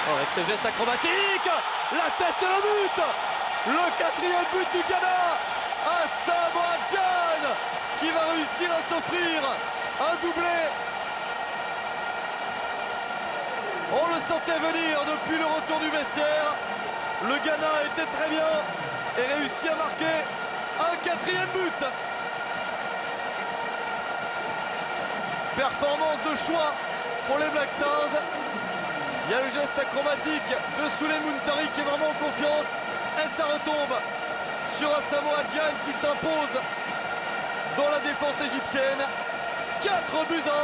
Oh, avec ses gestes acrobatiques, la tête et le but. Le 4e but du Ghana. Asamoah Gyan qui va réussir à s'offrir un doublé. On le sentait venir depuis le retour du vestiaire. Le Ghana était très bien et réussit à marquer un 4e but. Performance de choix pour les Black Stars. Il y a le geste acrobatique de Souleymane Muntari qui est vraiment en confiance. Et ça retombe sur Asamoah Gyan qui s'impose dans la défense égyptienne. 4 buts à 1.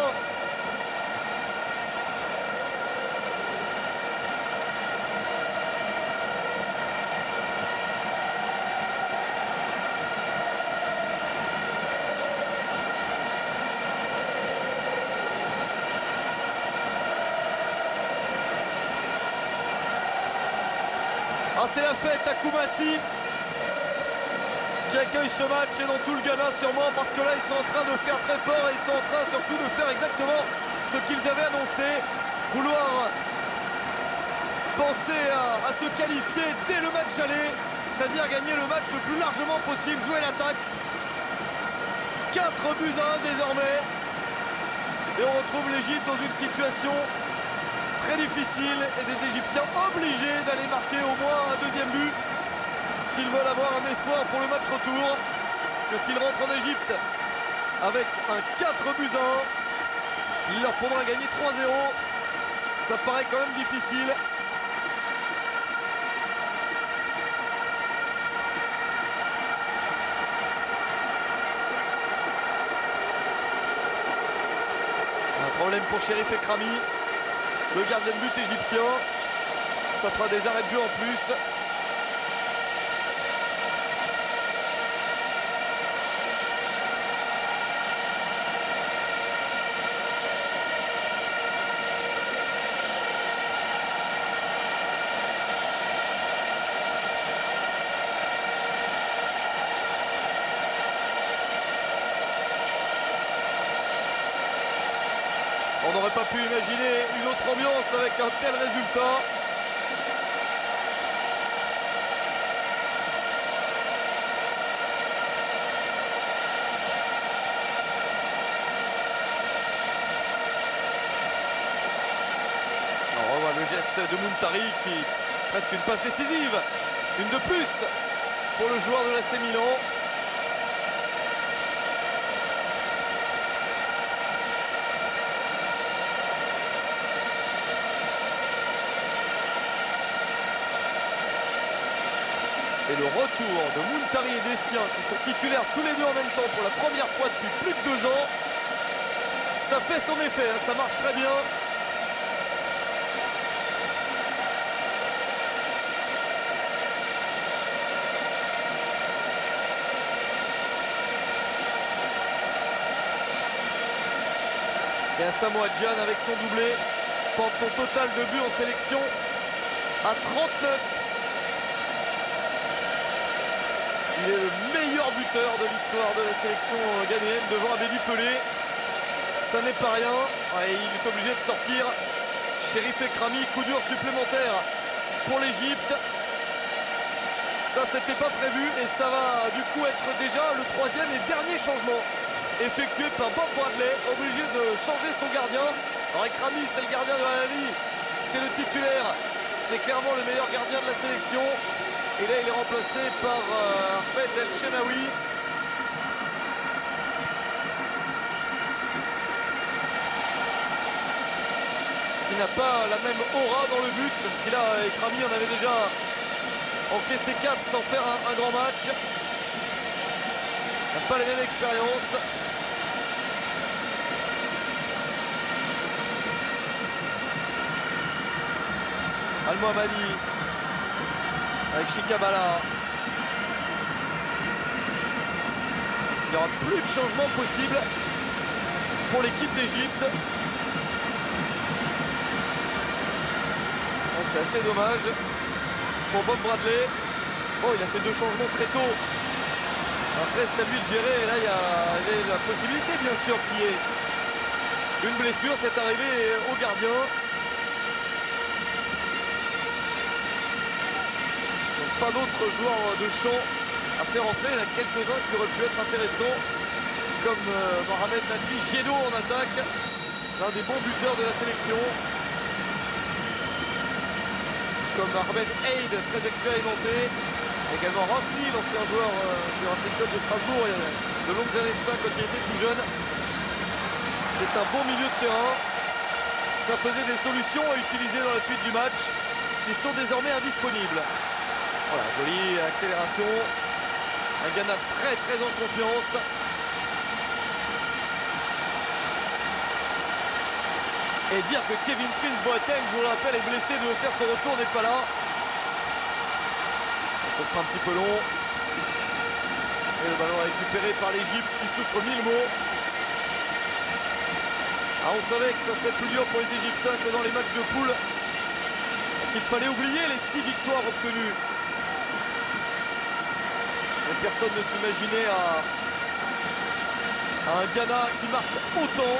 Ah, c'est la fête à Koumassi qui accueille ce match et dans tout le Ghana sûrement, parce que là ils sont en train de faire très fort et ils sont en train surtout de faire exactement ce qu'ils avaient annoncé, vouloir penser à se qualifier dès le match aller, c'est-à-dire gagner le match le plus largement possible, jouer l'attaque. 4 buts à 1 désormais et on retrouve l'Égypte dans une situation très difficile et des Égyptiens obligés d'aller marquer au moins un 2e but s'ils veulent avoir un espoir pour le match retour. Parce que s'ils rentrent en Égypte avec un 4 buts à 1, il leur faudra gagner 3-0. Ça paraît quand même difficile. Un problème pour Cherif Ekrami, le gardien de but égyptien. Ça fera des arrêts de jeu en plus. On n'aurait pas pu imaginer une autre ambiance avec un tel résultat. On revoit le geste de Muntari qui presque une passe décisive. Une de plus pour le joueur de l'AC Milan. Et le retour de Muntari et Dessien qui sont titulaires tous les deux en même temps pour la première fois depuis plus de 2 ans. Ça fait son effet, hein, ça marche très bien. Et Asamoah Gyan avec son doublé porte son total de buts en sélection à 39. Il est le meilleur buteur de l'histoire de la sélection ghanéenne devant Abedi Pelé. Ça n'est pas rien. Ouais, il est obligé de sortir. Cherif Ekrami, coup dur supplémentaire pour l'Égypte. Ça, c'était pas prévu et ça va du coup être déjà le 3e et dernier changement effectué par Bob Bradley, obligé de changer son gardien. Alors Ekrami, c'est le gardien de la Ligue, c'est le titulaire, c'est clairement le meilleur gardien de la sélection. Et là, il est remplacé par Ahmed El Shenaoui. Qui n'a pas la même aura dans le but, même si là, Ekrami en avait déjà encaissé 4 sans faire un grand match. Il n'a pas la même expérience. Al-Mohammadi avec Shikabala. Il n'y aura plus de changement possible pour l'équipe d'Égypte. C'est assez dommage pour Bob Bradley. Oh, il a fait 2 changements très tôt. Après, c'est à lui de gérer. Et là, il y avait la possibilité, bien sûr, qu'il y ait une blessure. C'est arrivé au gardien. Donc, pas d'autres joueurs de champ à faire entrer. Il y en a quelques-uns qui auraient pu être intéressants, comme Mohamed Nadji Gedo en attaque, l'un des bons buteurs de la sélection. Comme Ahmed Eid, très expérimenté. Également Rosny, l'ancien joueur du Racing Club de Strasbourg, il y a de longues années de ça quand il était tout jeune. C'est un bon milieu de terrain. Ça faisait des solutions à utiliser dans la suite du match qui sont désormais indisponibles. Voilà, jolie accélération. Un Ghana très en confiance. Et dire que Kevin Prince Boateng, je vous le rappelle, est blessé, devait faire son retour, n'est pas là. Ce sera un petit peu long. Et le ballon récupéré par l'Égypte qui souffre 1000 maux. Ah, on savait que ça serait plus dur pour les Égyptiens que dans les matchs de poule. Qu'il fallait oublier les 6 victoires obtenues. Et personne ne s'imaginait à un Ghana qui marque autant.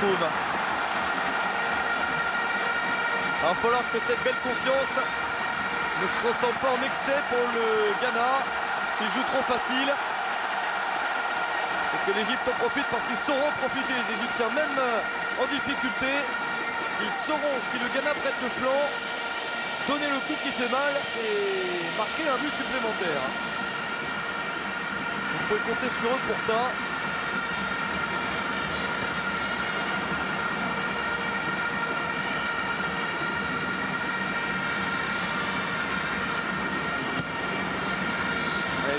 Il va falloir que cette belle confiance ne se transforme pas en excès pour le Ghana qui joue trop facile et que l'Égypte en profite, parce qu'ils sauront profiter, les Égyptiens, même en difficulté. Ils sauront, si le Ghana prête le flanc, donner le coup qui fait mal et marquer un but supplémentaire. Vous pouvez compter sur eux pour ça.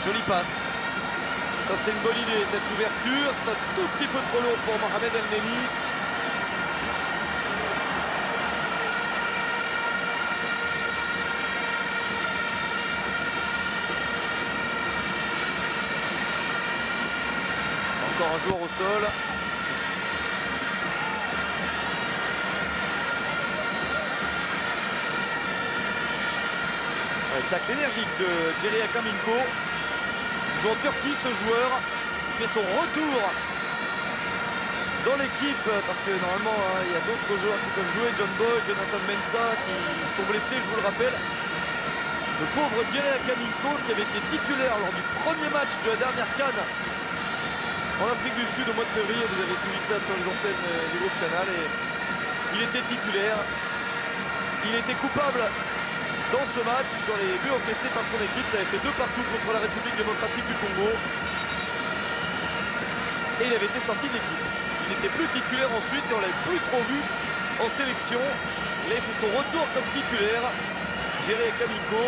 Jolie passe. Ça, c'est une bonne idée, cette ouverture. C'est un tout petit peu trop long pour Mohamed El Neni. Encore un joueur au sol. Tacle énergique de Jerry Akaminko. Joue en Turquie, ce joueur. Il fait son retour dans l'équipe parce que normalement il y a d'autres joueurs qui peuvent jouer. John Boyd, Jonathan Mensah qui sont blessés, je vous le rappelle. Le pauvre Jerry Akaminko qui avait été titulaire lors du premier match de la dernière CAN en Afrique du Sud au mois de février. Vous avez suivi ça sur les antennes du groupe Canal et il était titulaire. Il était coupable dans ce match sur les buts encaissés par son équipe. Ça avait fait 2 partout contre la République démocratique du Congo. Et il avait été sorti de l'équipe. Il n'était plus titulaire ensuite et on ne l'avait plus trop vu en sélection. Il avait fait son retour comme titulaire. Jerry Akaminko.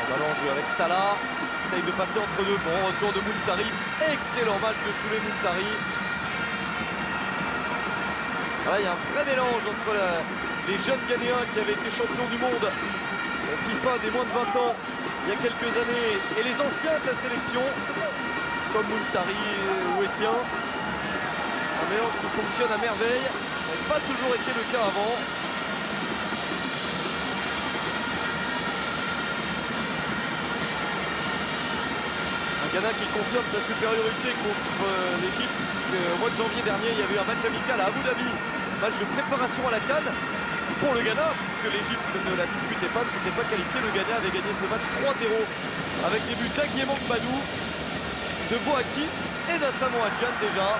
Le ballon joué avec Salah. Essaye de passer entre deux. Bon, retour de Muntari. Excellent match de Souley Muntari. Voilà, il y a un vrai mélange entre les jeunes Ghanéens qui avaient été champions du monde FIFA des moins de 20 ans il y a quelques années et les anciens de la sélection comme Muntari ou Essien. Un mélange qui fonctionne à merveille. Ça n'avait pas toujours été le cas avant. Le Ghana qui confirme sa supériorité contre l'Égypte, puisqu'au mois de janvier dernier, il y avait eu un match amical à Abu Dhabi, match de préparation à la CAN pour le Ghana, puisque l'Égypte ne la disputait pas, ne s'était pas qualifié. Le Ghana avait gagné ce match 3-0 avec des buts d'Aguiemang Badou, de Boaki et d'Asamoah Gyan déjà.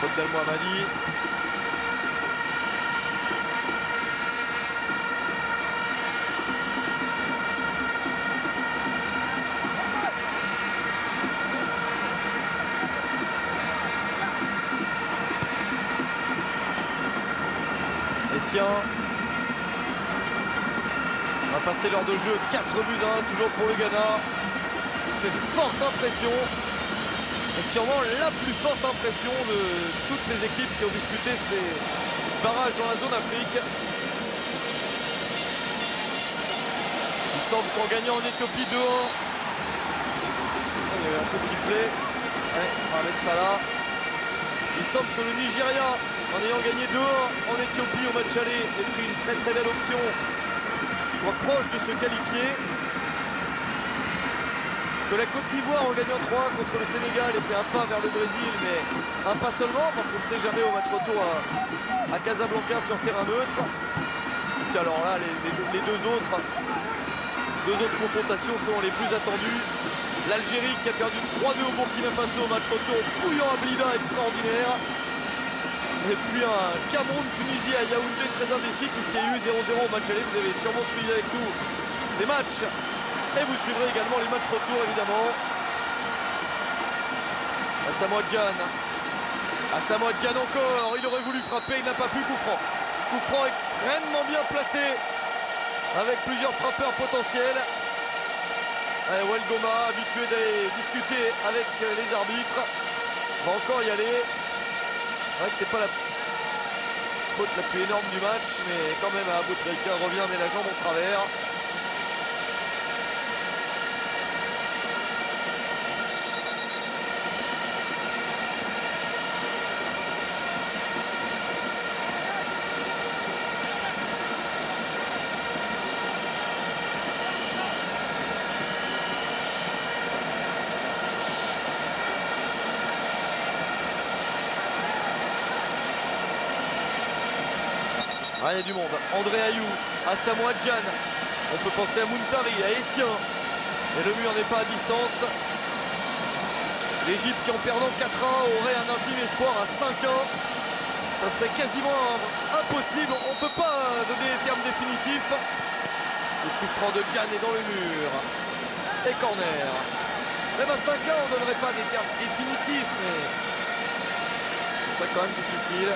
Faute d'El Mohammadi. Essien. On va passer l'heure de jeu, 4 buts à 1 toujours pour le Ghana. Il fait forte impression. Et sûrement la plus forte impression de toutes les équipes qui ont disputé ces barrages dans la zone Afrique. Il semble qu'en gagnant en Éthiopie 2-1, il y a eu un coup de sifflet. Ouais, Mohamed Salah. Il semble que le Nigeria, en ayant gagné 2-1 en Éthiopie au match aller, ait pris une très très belle option, soit proche de se qualifier. Que la Côte d'Ivoire, en gagnant 3 contre le Sénégal, ait fait un pas vers le Brésil, mais un pas seulement, parce qu'on ne sait jamais au match retour à Casablanca sur terrain neutre. Et puis alors là, les deux autres confrontations sont les plus attendues. L'Algérie qui a perdu 3-2 au Burkina Faso au match retour, bouillant à Blida extraordinaire. Et puis un Cameroun-Tunisie à Yaoundé très indécis, puisqu'il y a eu 0-0 au match aller. Vous avez sûrement suivi avec nous ces matchs. Et vous suivrez également les matchs retour évidemment. Asamoah Gyan. Asamoah Gyan encore. Il aurait voulu frapper, il n'a pas pu. Coup franc. Coup franc extrêmement bien placé. Avec plusieurs frappeurs potentiels. Allez, Wael Goma, habitué d'aller discuter avec les arbitres. Va encore y aller. C'est vrai que c'est pas la faute la plus énorme du match, mais quand même Abou Trika revient met la jambe au travers. Ah, il y a du monde. André Ayou, Asamoah Gyan. On peut penser à Muntari, à Essien. Et le mur n'est pas à distance. L'Égypte qui en perdant 4-1 aurait un infime espoir à 5-1. Ça serait quasiment impossible. On ne peut pas donner des termes définitifs. Le coup franc de Gyan est dans le mur. Et corner. Même à 5-1, on ne donnerait pas des termes définitifs, mais ce serait quand même difficile.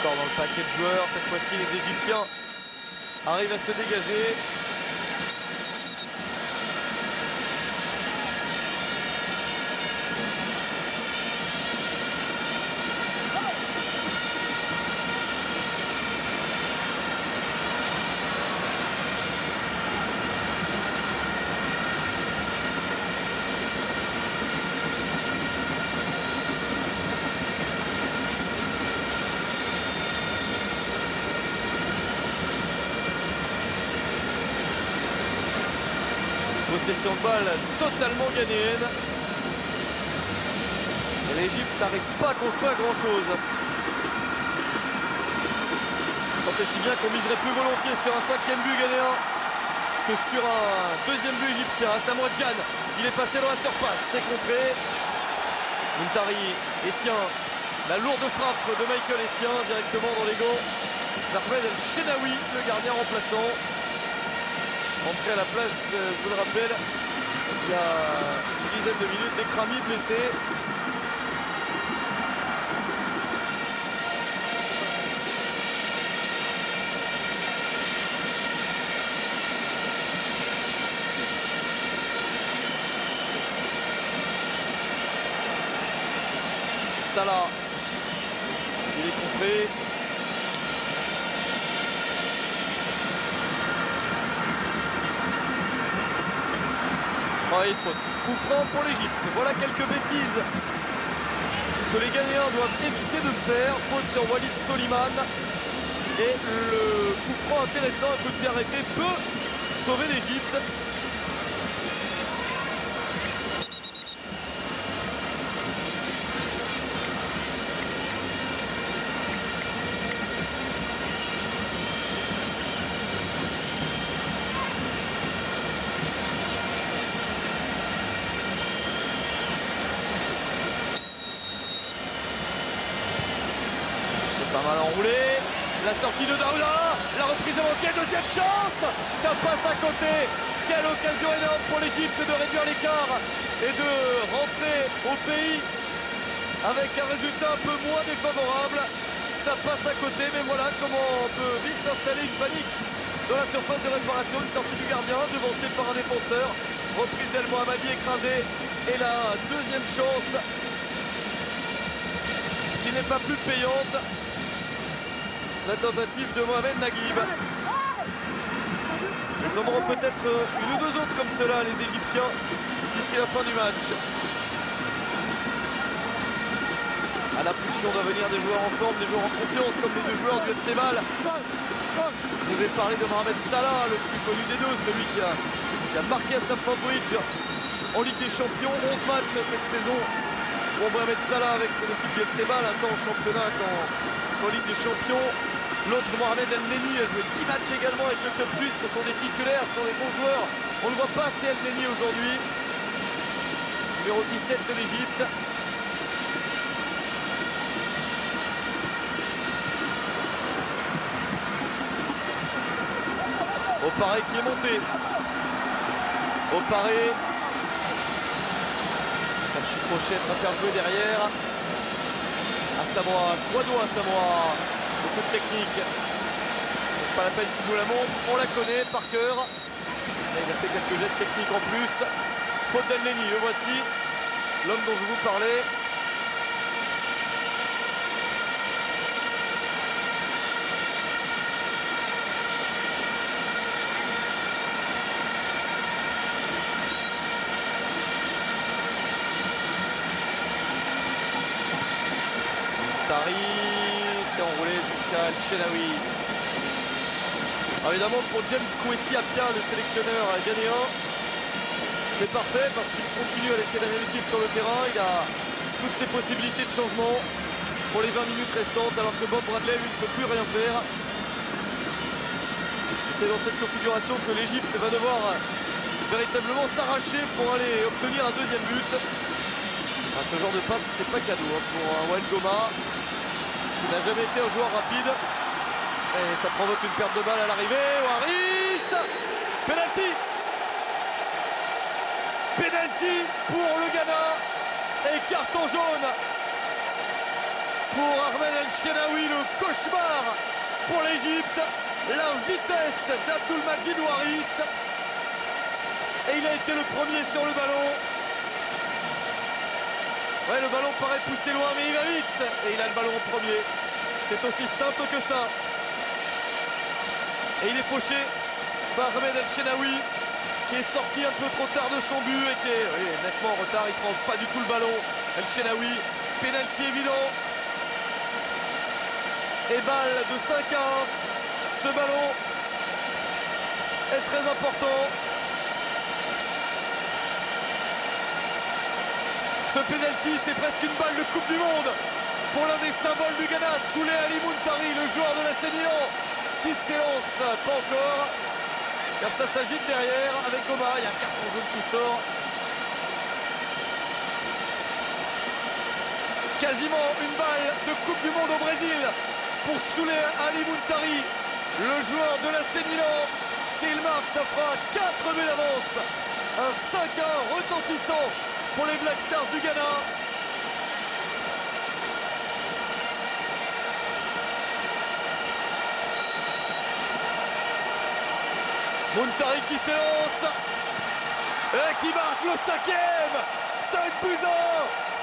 Dans le paquet de joueurs, cette fois-ci les Égyptiens arrivent à se dégager. Possession de balle totalement ghanéenne. Et l'Égypte n'arrive pas à construire grand chose. Tant et si bien qu'on miserait plus volontiers sur un 5e but ghanéen que sur un 2e but égyptien. Asamoah Gyan, il est passé dans la surface, c'est contré. Muntari, Essien, la lourde frappe de Michael Essien directement dans les gants d'Ahmed El Shenaoui, le gardien remplaçant. Entré à la place, je vous le rappelle, il y a une dizaine de minutes, Dekrami blessé. Salah. Il est contré. Oh, et faute. Coup franc pour l'Égypte. Voilà quelques bêtises que les Ghanéens doivent éviter de faire. Faute sur Walid Soliman. Et le coup franc intéressant, un coup de pied arrêté, peut sauver l'Égypte. Pas mal enroulé, la sortie de Daouda, la reprise est manquée, deuxième chance, ça passe à côté. Quelle occasion énorme pour l'Égypte de réduire l'écart et de rentrer au pays avec un résultat un peu moins défavorable. Ça passe à côté, mais voilà comment on peut vite s'installer une panique dans la surface de réparation. Une sortie du gardien, devancée par un défenseur, reprise d'El Mohammadi écrasée, et la deuxième chance qui n'est pas plus payante. La tentative de Mohamed Naguib. Ils en auront peut-être une ou deux autres comme cela, les Égyptiens, d'ici la fin du match. À l'impulsion doit venir des joueurs en forme, des joueurs en confiance, comme les deux joueurs du FC Bâle. Je vous ai parlé de Mohamed Salah, le plus connu des deux, celui qui a marqué à Stamford Bridge en Ligue des Champions. 11 matchs cette saison pour Mohamed Salah avec son équipe du FC Bâle, un temps en championnat qu'en Ligue des Champions. L'autre, Mohamed El Neni, a joué 10 matchs également avec le club suisse. Ce sont des titulaires, ce sont des bons joueurs. On ne voit pas assez El Neni aujourd'hui. Numéro 17 de l'Égypte. Oparé qui est monté. Oparé. Un petit crochet à faire jouer derrière. Asamoah, Kouado Asamoah. Beaucoup de technique. C'est pas la peine qu'il nous la montre. On la connaît par cœur. Et il a fait quelques gestes techniques en plus. Faute d'El Neni, le voici. L'homme dont je vous parlais. Tari s'est enroulé jusqu'à El Shenawi. Alors évidemment pour James Kwesi Appiah, le sélectionneur ghanéen, c'est parfait parce qu'il continue à laisser la même équipe sur le terrain. Il a toutes ses possibilités de changement pour les 20 minutes restantes, alors que Bob Bradley lui ne peut plus rien faire. C'est dans cette configuration que l'Égypte va devoir véritablement s'arracher pour aller obtenir un deuxième but. Ah, ce genre de passe, c'est pas cadeau pour Wael Goma, qui n'a jamais été un joueur rapide. Et ça provoque une perte de balle à l'arrivée. Waris, penalty. Penalty pour le Ghana. Et carton jaune pour Ahmed El Shenawi. Le cauchemar pour l'Égypte. La vitesse d'Abdulmajid Waris. Et il a été le premier sur le ballon. Ouais, le ballon paraît pousser loin, mais il va vite. Et il a le ballon en premier. C'est aussi simple que ça. Et il est fauché par Ahmed El Shenawi, qui est sorti un peu trop tard de son but et qui est nettement en retard. Il ne prend pas du tout le ballon. El Shenawi, pénalty évident. Et balle de 5-1. Ce ballon est très important. Ce pénalty, c'est presque une balle de Coupe du Monde pour l'un des symboles du Ghana, Souley Ali Muntari, le joueur de l'AC Milan, qui s'élance, pas encore, car ça s'agite derrière avec Goma. Il y a un carton jaune qui sort. Quasiment une balle de Coupe du Monde au Brésil pour Souley Ali Muntari, le joueur de l'AC Milan. S'il marque, ça fera 4 buts d'avance. Un 5-1 retentissant pour les Black Stars du Ghana. Muntari qui s'élance et qui marque le 5e. 5 buts 1,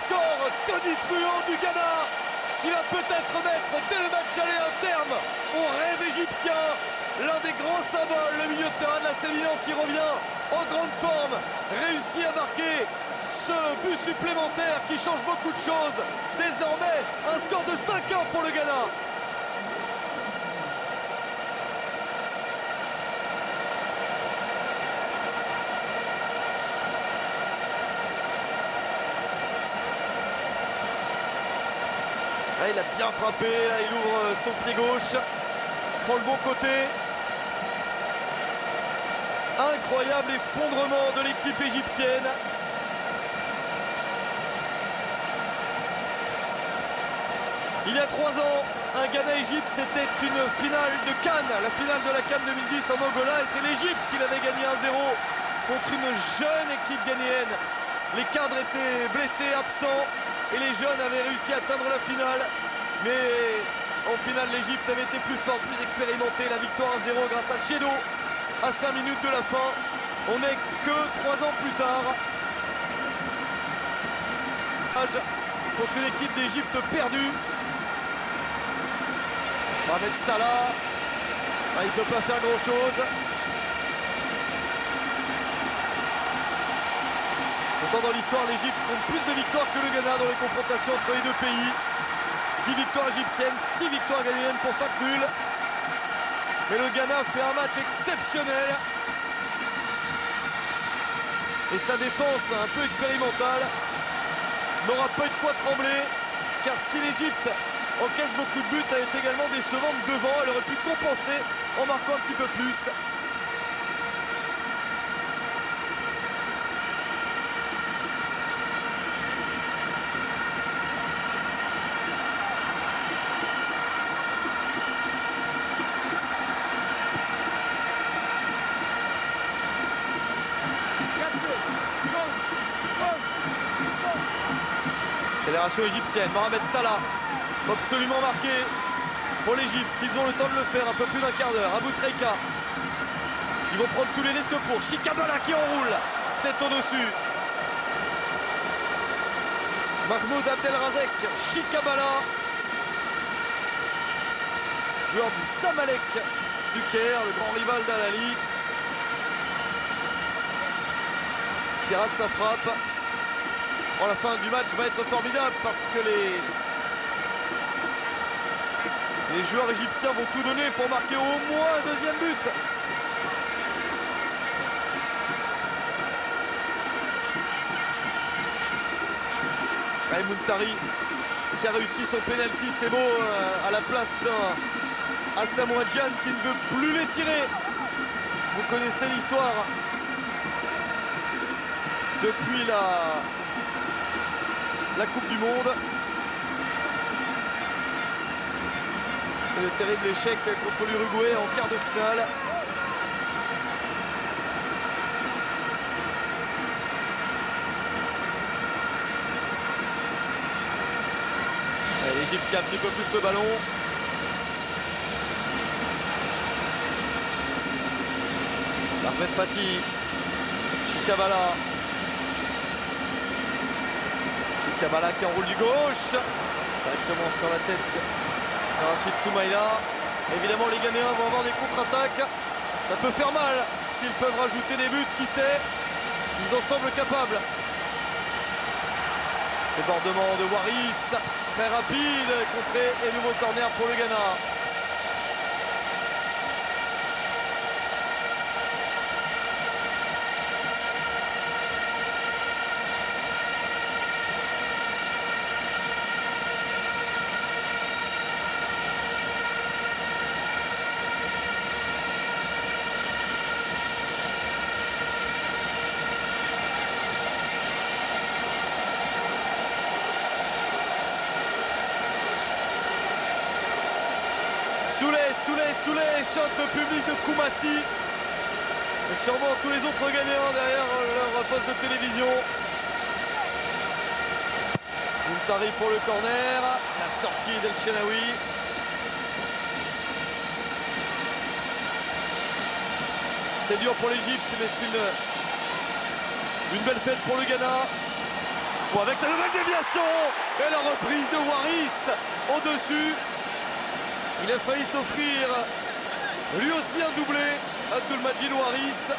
score tonitruant du Ghana qui va peut-être mettre dès le match aller un terme au rêve égyptien. L'un des grands symboles, le milieu de terrain de l'AC Milan qui revient en grande forme, réussit à marquer ce but supplémentaire qui change beaucoup de choses. Désormais, un score de 5-1 pour le Ghana. Là, il a bien frappé, là, il ouvre son pied gauche, prend le bon côté. Incroyable effondrement de l'équipe égyptienne. Il y a 3 ans, un Ghana-Égypte, c'était une finale de Cannes, la finale de la Cannes 2010 en Angola, et c'est l'Égypte qui l'avait gagné 1-0 contre une jeune équipe ghanéenne. Les cadres étaient blessés, absents, et les jeunes avaient réussi à atteindre la finale. Mais en finale, l'Égypte avait été plus forte, plus expérimentée. La victoire 1-0 grâce à Chedo à 5 minutes de la fin. On n'est que 3 ans plus tard. Contre une équipe d'Égypte perdue. Mohamed Salah. Ah, il ne peut pas faire grand-chose. Pourtant, dans l'histoire, l'Égypte compte plus de victoires que le Ghana dans les confrontations entre les deux pays. 10 victoires égyptiennes, 6 victoires ghanéennes pour 5 nuls. Mais le Ghana fait un match exceptionnel. Et sa défense, un peu expérimentale, n'aura pas eu de quoi trembler. Car si l'Égypte encaisse beaucoup de buts, elle est également décevante devant. Elle aurait pu compenser en marquant un petit peu plus. Accélération égyptienne, Mohamed Salah, absolument marqué pour l'Égypte. Ils ont le temps de le faire, un peu plus d'un quart d'heure. Abou Treika, ils vont prendre tous les risques pour Chikabala qui enroule, c'est au-dessus. Mahmoud Abdelrazek, Chikabala, joueur du Samalek du Caire, le grand rival d'Al-Ahly, qui rate sa frappe. La fin du match va être formidable parce que les joueurs égyptiens vont tout donner pour marquer au moins un deuxième but. Muntari qui a réussi son penalty, c'est beau, à la place d'un Asamoah Gyan qui ne veut plus les tirer. Vous connaissez l'histoire. Depuis la Coupe du Monde. Et le terrible échec contre l'Uruguay en quart de finale. L'Égypte qui a un petit peu plus le ballon. Ahmed Fati. Chikabala. Chikabala qui enroule du gauche. Directement sur la tête de Rachid Soumaïla. Évidemment, les Ghanéens vont avoir des contre-attaques. Ça peut faire mal s'ils peuvent rajouter des buts, qui sait. Ils en semblent capables. Débordement de Waris. Très rapide, contré et nouveau corner pour le Ghana. Souley chante le public de Koumassi et sûrement tous les autres Ghanéens derrière leur poste de télévision. Muntari pour le corner, la sortie d'El Shenaoui. C'est dur pour l'Égypte, mais c'est une belle fête pour le Ghana Bon, avec sa nouvelle déviation et la reprise de Waris au-dessus. Il a failli s'offrir lui aussi un doublé, Abdelmadjid Waris.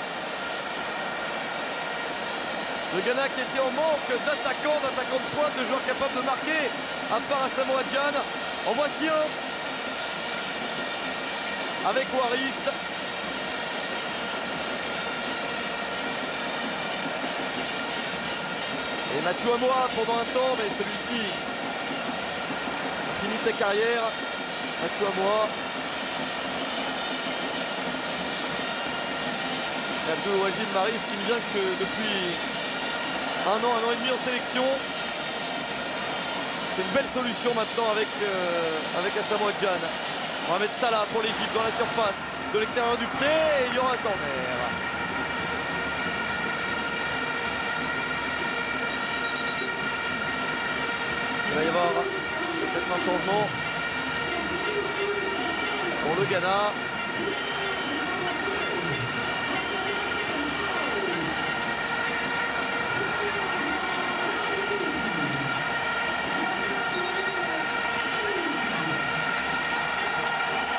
Le Ghana qui était en manque d'attaquants de pointe, de joueurs capables de marquer, à part Asamoah Gyan. En voici un avec Waris. Et Mathieu Amoa pendant un temps, mais celui-ci a fini sa carrière. Mathieu Amoa. Et Abdelwajid Maris qui ne vient que depuis un an et demi en sélection. C'est une belle solution maintenant avec Asamoah Gyan. Mohamed Salah pour l'Égypte dans la surface de l'extérieur du pied et il y aura un corner. Il va y avoir peut-être un changement pour le Ghana.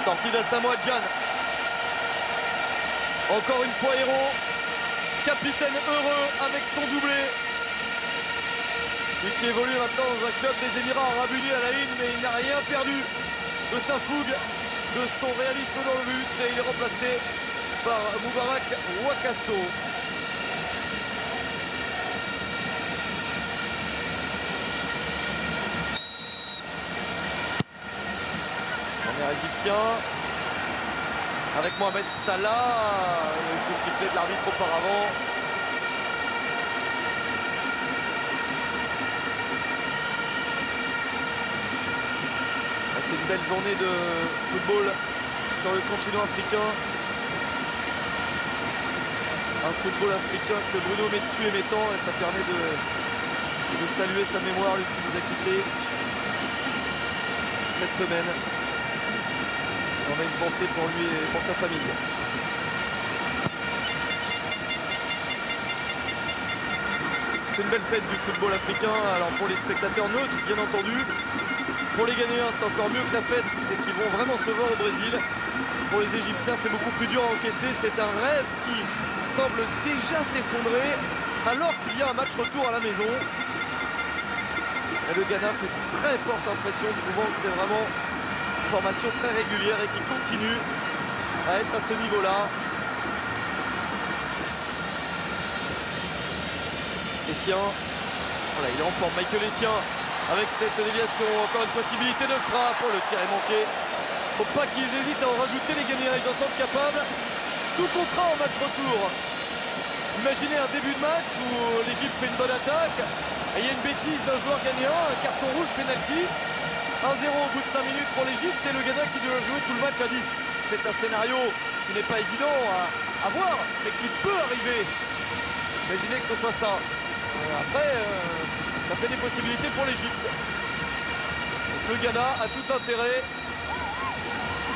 Sortie d'Asamoah Gyan. Encore une fois héros. Capitaine heureux avec son doublé. Lui qui évolue maintenant dans un club des Émirats Arabes Unis à la une, mais il n'a rien perdu de sa fougue, de son réalisme dans le but. Et il est remplacé par Moubarak Wakasso. Égyptien avec Mohamed Salah, le coup de sifflet de l'arbitre auparavant. C'est une belle journée de football sur le continent africain. Un football africain que Bruno Metsu aimait tant, et ça permet de saluer sa mémoire, lui qui nous a quittés cette semaine. On a une pensée pour lui et pour sa famille. C'est une belle fête du football africain. Alors pour les spectateurs neutres, bien entendu. Pour les Ghanéens, c'est encore mieux que la fête. C'est qu'ils vont vraiment se voir au Brésil. Pour les Égyptiens, c'est beaucoup plus dur à encaisser. C'est un rêve qui semble déjà s'effondrer alors qu'il y a un match retour à la maison. Et le Ghana fait très forte impression, prouvant que c'est vraiment formation très régulière et qui continue à être à ce niveau-là. Essien, voilà, il est en forme, Michael Essien avec cette déviation, encore une possibilité de frappe. Oh, le tir est manqué. Faut pas qu'ils hésitent à en rajouter les Ghanéens, ils en sont capables. Tout contrat en match retour. Imaginez un début de match où l'Égypte fait une bonne attaque et il y a une bêtise d'un joueur ghanéen, un carton rouge, penalty. 1-0 au bout de 5 minutes pour l'Égypte et le Ghana qui doit jouer tout le match à 10. C'est un scénario qui n'est pas évident à voir, mais qui peut arriver. Imaginez que ce soit ça. Après, ça fait des possibilités pour l'Égypte. Le Ghana a tout intérêt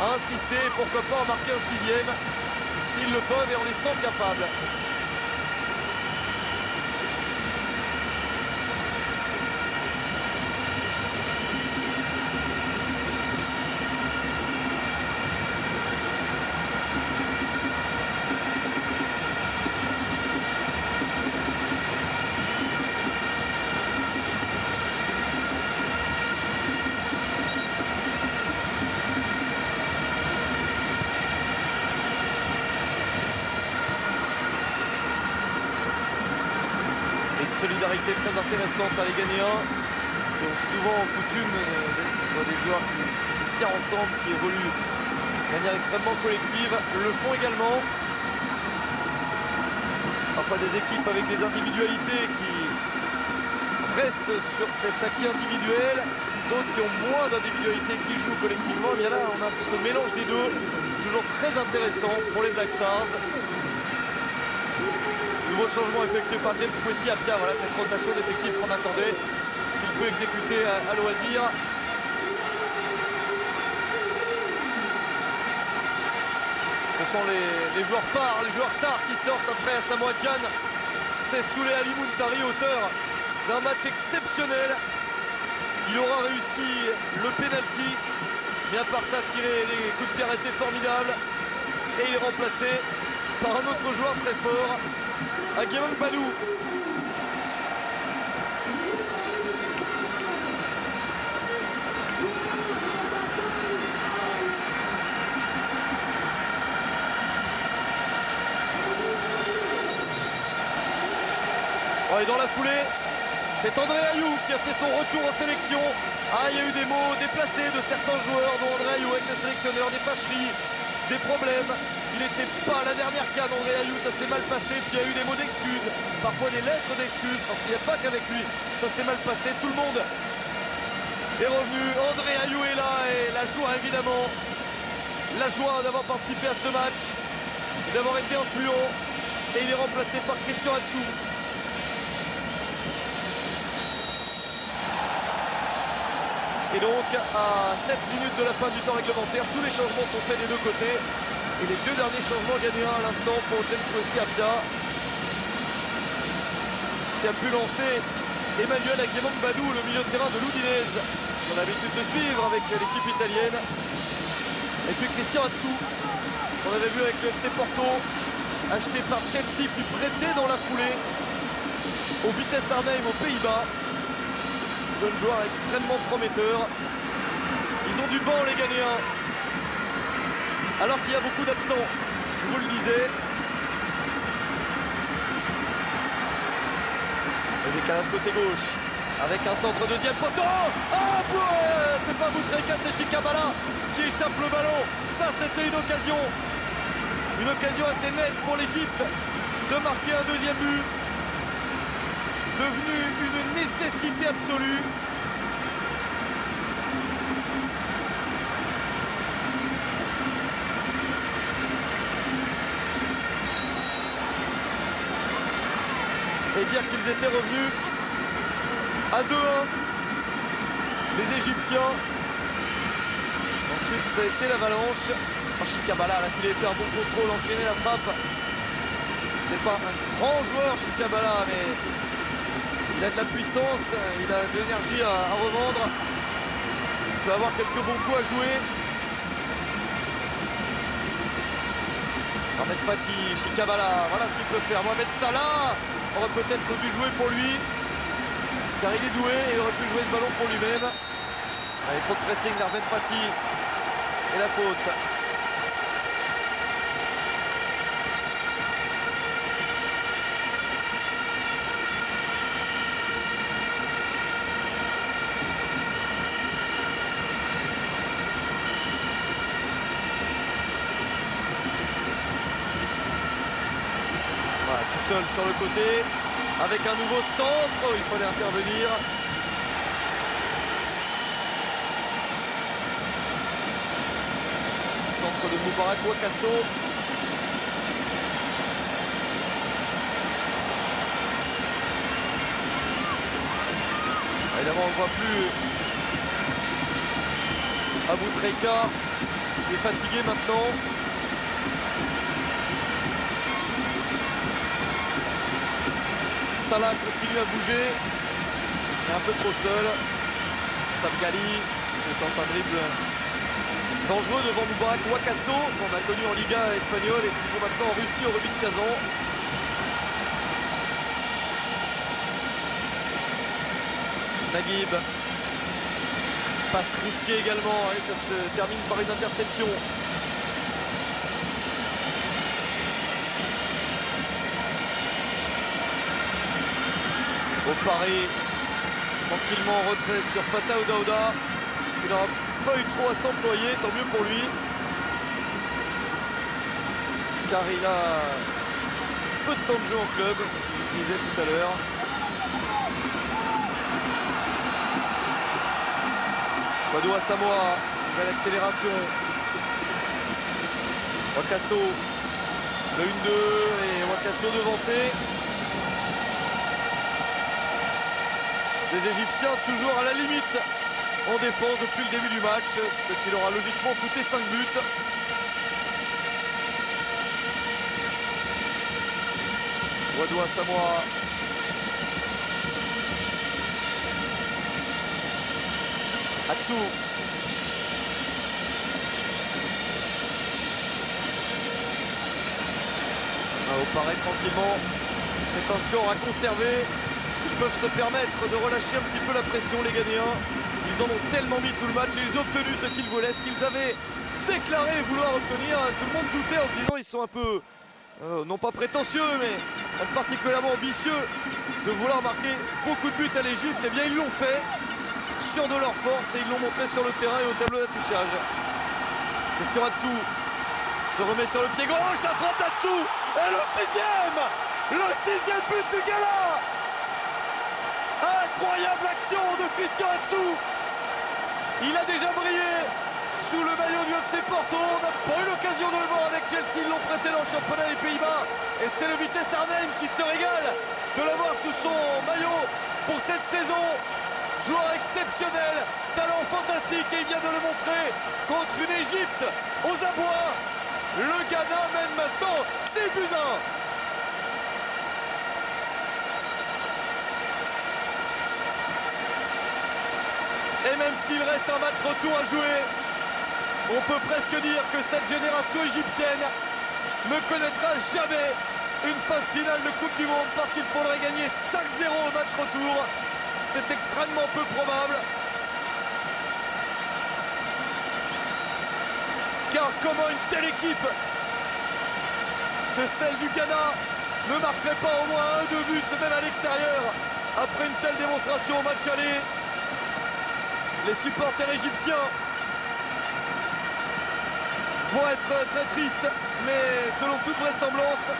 à insister, pourquoi pas en marquer un 6e, s'ils le peuvent et on les sent capables. Solidarité très intéressante à les Ghanéens qui ont souvent coutume d'être des joueurs qui jouent bien ensemble, qui évoluent de manière extrêmement collective, le font également. Parfois des équipes avec des individualités qui restent sur cet acquis individuel, d'autres qui ont moins d'individualité qui jouent collectivement. Et bien là on a ce mélange des deux, toujours très intéressant pour les Black Stars. Nouveau changement effectué par James Kwesi Appiah. Voilà cette rotation d'effectifs qu'on attendait, qu'il peut exécuter à loisir. Ce sont les joueurs phares, les joueurs stars qui sortent après Asamoah Gyan. C'est Souley Ali Muntari, auteur d'un match exceptionnel. Il aura réussi le penalty, mais à part ça, tirer des coups de pied arrêtés formidables. Et il est remplacé par un autre joueur très fort, Aguemang Badou. Et dans la foulée, c'est André Ayou qui a fait son retour en sélection. Ah, il y a eu des mots déplacés de certains joueurs, dont André Ayou avec le sélectionneur, des fâcheries, des problèmes. Il n'était pas la dernière canne, André Ayou, ça s'est mal passé. Puis il y a eu des mots d'excuses, parfois des lettres d'excuses, parce qu'il n'y a pas qu'avec lui, ça s'est mal passé. Tout le monde est revenu. André Ayou est là et la joie évidemment. La joie d'avoir participé à ce match, d'avoir été influent. Et il est remplacé par Christian Atsu. Et donc, à 7 minutes de la fin du temps réglementaire, tous les changements sont faits des deux côtés. Et les deux derniers changements ghanéens à l'instant pour James Kwesi Appiah, qui a pu lancer Emmanuel Aguemang Badou, le milieu de terrain de l'Udinese, qu'on a l'habitude de suivre avec l'équipe italienne. Et puis Christian Atsu, qu'on avait vu avec le FC Porto, acheté par Chelsea, puis prêté dans la foulée au Vitesse Arnhem aux Pays-Bas. Jeune joueur extrêmement prometteur. Ils ont du banc les Ghanéens, alors qu'il y a beaucoup d'absents, je vous le disais. Le décalage côté gauche, avec un centre deuxième poteau. Ah, c'est pas Boutreka, c'est Chikabala qui échappe le ballon. Ça, c'était une occasion assez nette pour l'Égypte de marquer un deuxième but. Devenu une nécessité absolue. Et dire qu'ils étaient revenus à 2-1, les Égyptiens. Ensuite, ça a été l'avalanche. Chikabala, là, s'il avait fait un bon contrôle, enchaîner la frappe. Ce n'est pas un grand joueur, Chikabala, mais il a de la puissance, il a de l'énergie à revendre. Il peut avoir quelques bons coups à jouer. Mohamed Fati, Chikabala, voilà ce qu'il peut faire. Mohamed Salah aurait peut-être dû jouer pour lui, car il est doué et il aurait pu jouer ce ballon pour lui-même. Allez, trop de pressing d'Ahmed Fati. Et la faute. Seul sur le côté, avec un nouveau centre, il fallait intervenir. Centre de Moubarak Wakaso. Évidemment, on ne voit plus Aboutreka, qui est fatigué maintenant. Salah continue à bouger, il est un peu trop seul. Sabgali tente un dribble dangereux devant Moubarak Wakaso, qu'on a connu en Liga espagnole et qui joue maintenant en Russie au Rubin Kazan. Naguib, passe risquée également et ça se termine par une interception. Au pari, tranquillement en retrait sur Fata Oudahouda, qui n'aura pas eu trop à s'employer, tant mieux pour lui. Car il a peu de temps de jeu en club, je vous le disais tout à l'heure. Kwadwo Asamoah, nouvelle accélération. Wakaso, le 1-2 et Wakaso devancé. Les Égyptiens toujours à la limite en défense depuis le début du match, ce qui leur a logiquement coûté 5 buts. Kwadwo Asamoah. Atsu. Au pareil tranquillement. C'est un score à conserver. Ils peuvent se permettre de relâcher un petit peu la pression, les Ghanéens. Ils en ont tellement mis tout le match et ils ont obtenu ce qu'ils voulaient, ce qu'ils avaient déclaré vouloir obtenir. Tout le monde doutait en se disant ils sont un peu, non pas prétentieux, mais particulièrement ambitieux de vouloir marquer beaucoup de buts à l'Égypte. Eh bien, ils l'ont fait, sûrs de leur force, et ils l'ont montré sur le terrain et au tableau d'affichage. Christian Atsu se remet sur le pied gauche, la frappe Atsu, et le sixième but du Ghana. Incroyable action de Christian Atsu. Il a déjà brillé sous le maillot du FC Porto. On n'a pas eu l'occasion de le voir avec Chelsea, ils l'ont prêté dans le championnat des Pays-Bas, et c'est le Vitesse Arnhem qui se régale de l'avoir sous son maillot pour cette saison. Joueur exceptionnel, talent fantastique, et il vient de le montrer contre une Égypte aux abois. Le Ghana mène maintenant 6-1. Et même s'il reste un match retour à jouer, on peut presque dire que cette génération égyptienne ne connaîtra jamais une phase finale de Coupe du Monde, parce qu'il faudrait gagner 5-0 au match retour. C'est extrêmement peu probable. Car comment une telle équipe que celle du Ghana ne marquerait pas au moins 1-2 buts, même à l'extérieur, après une telle démonstration au match aller? Les supporters égyptiens vont être très tristes, mais selon toute vraisemblance,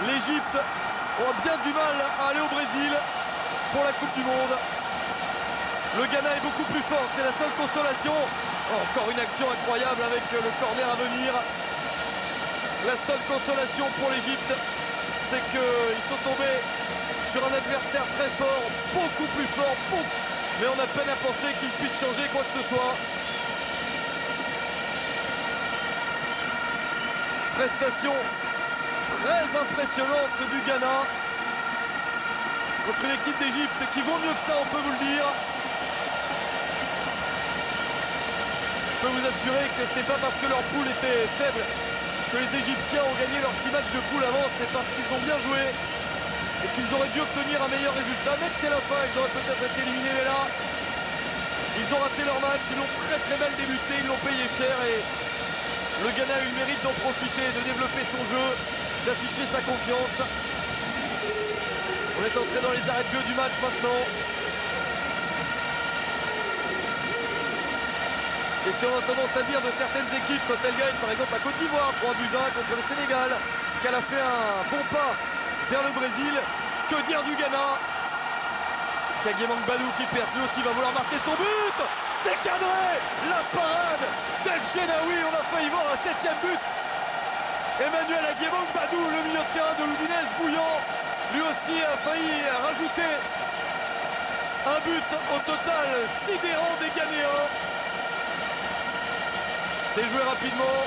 l'Égypte aura bien du mal à aller au Brésil pour la Coupe du Monde. Le Ghana est beaucoup plus fort, c'est la seule consolation. Encore une action incroyable avec le corner à venir. La seule consolation pour l'Égypte, c'est qu'ils sont tombés sur un adversaire très fort, beaucoup plus fort, mais on a peine à penser qu'il puisse changer quoi que ce soit. Prestation très impressionnante du Ghana contre une équipe d'Égypte qui vaut mieux que ça, on peut vous le dire. Je peux vous assurer que ce n'est pas parce que leur poule était faible que les Égyptiens ont gagné leurs 6 matchs de poule avant, c'est parce qu'ils ont bien joué et qu'ils auraient dû obtenir un meilleur résultat. Même si à la fin ils auraient peut-être été éliminés, mais là ils ont raté leur match, ils l'ont très très mal débuté, ils l'ont payé cher, et le Ghana a eu le mérite d'en profiter, de développer son jeu, d'afficher sa confiance. On est entré dans les arrêts de jeu du match maintenant. Et si on a tendance à dire de certaines équipes quand elles gagnent, par exemple la Côte d'Ivoire 3-1 contre le Sénégal, qu'elle a fait un bon pas vers le Brésil, que dire du Ghana? Kagémang Badou qui perce, lui aussi va vouloir marquer son but. C'est cadré, la parade d'El Shenaoui, on a failli voir un 7e but. Emmanuel Kagémang Badou, le milieu de terrain de l'Udinese bouillant, lui aussi a failli rajouter un but au total sidérant des Ghanéens. C'est joué rapidement.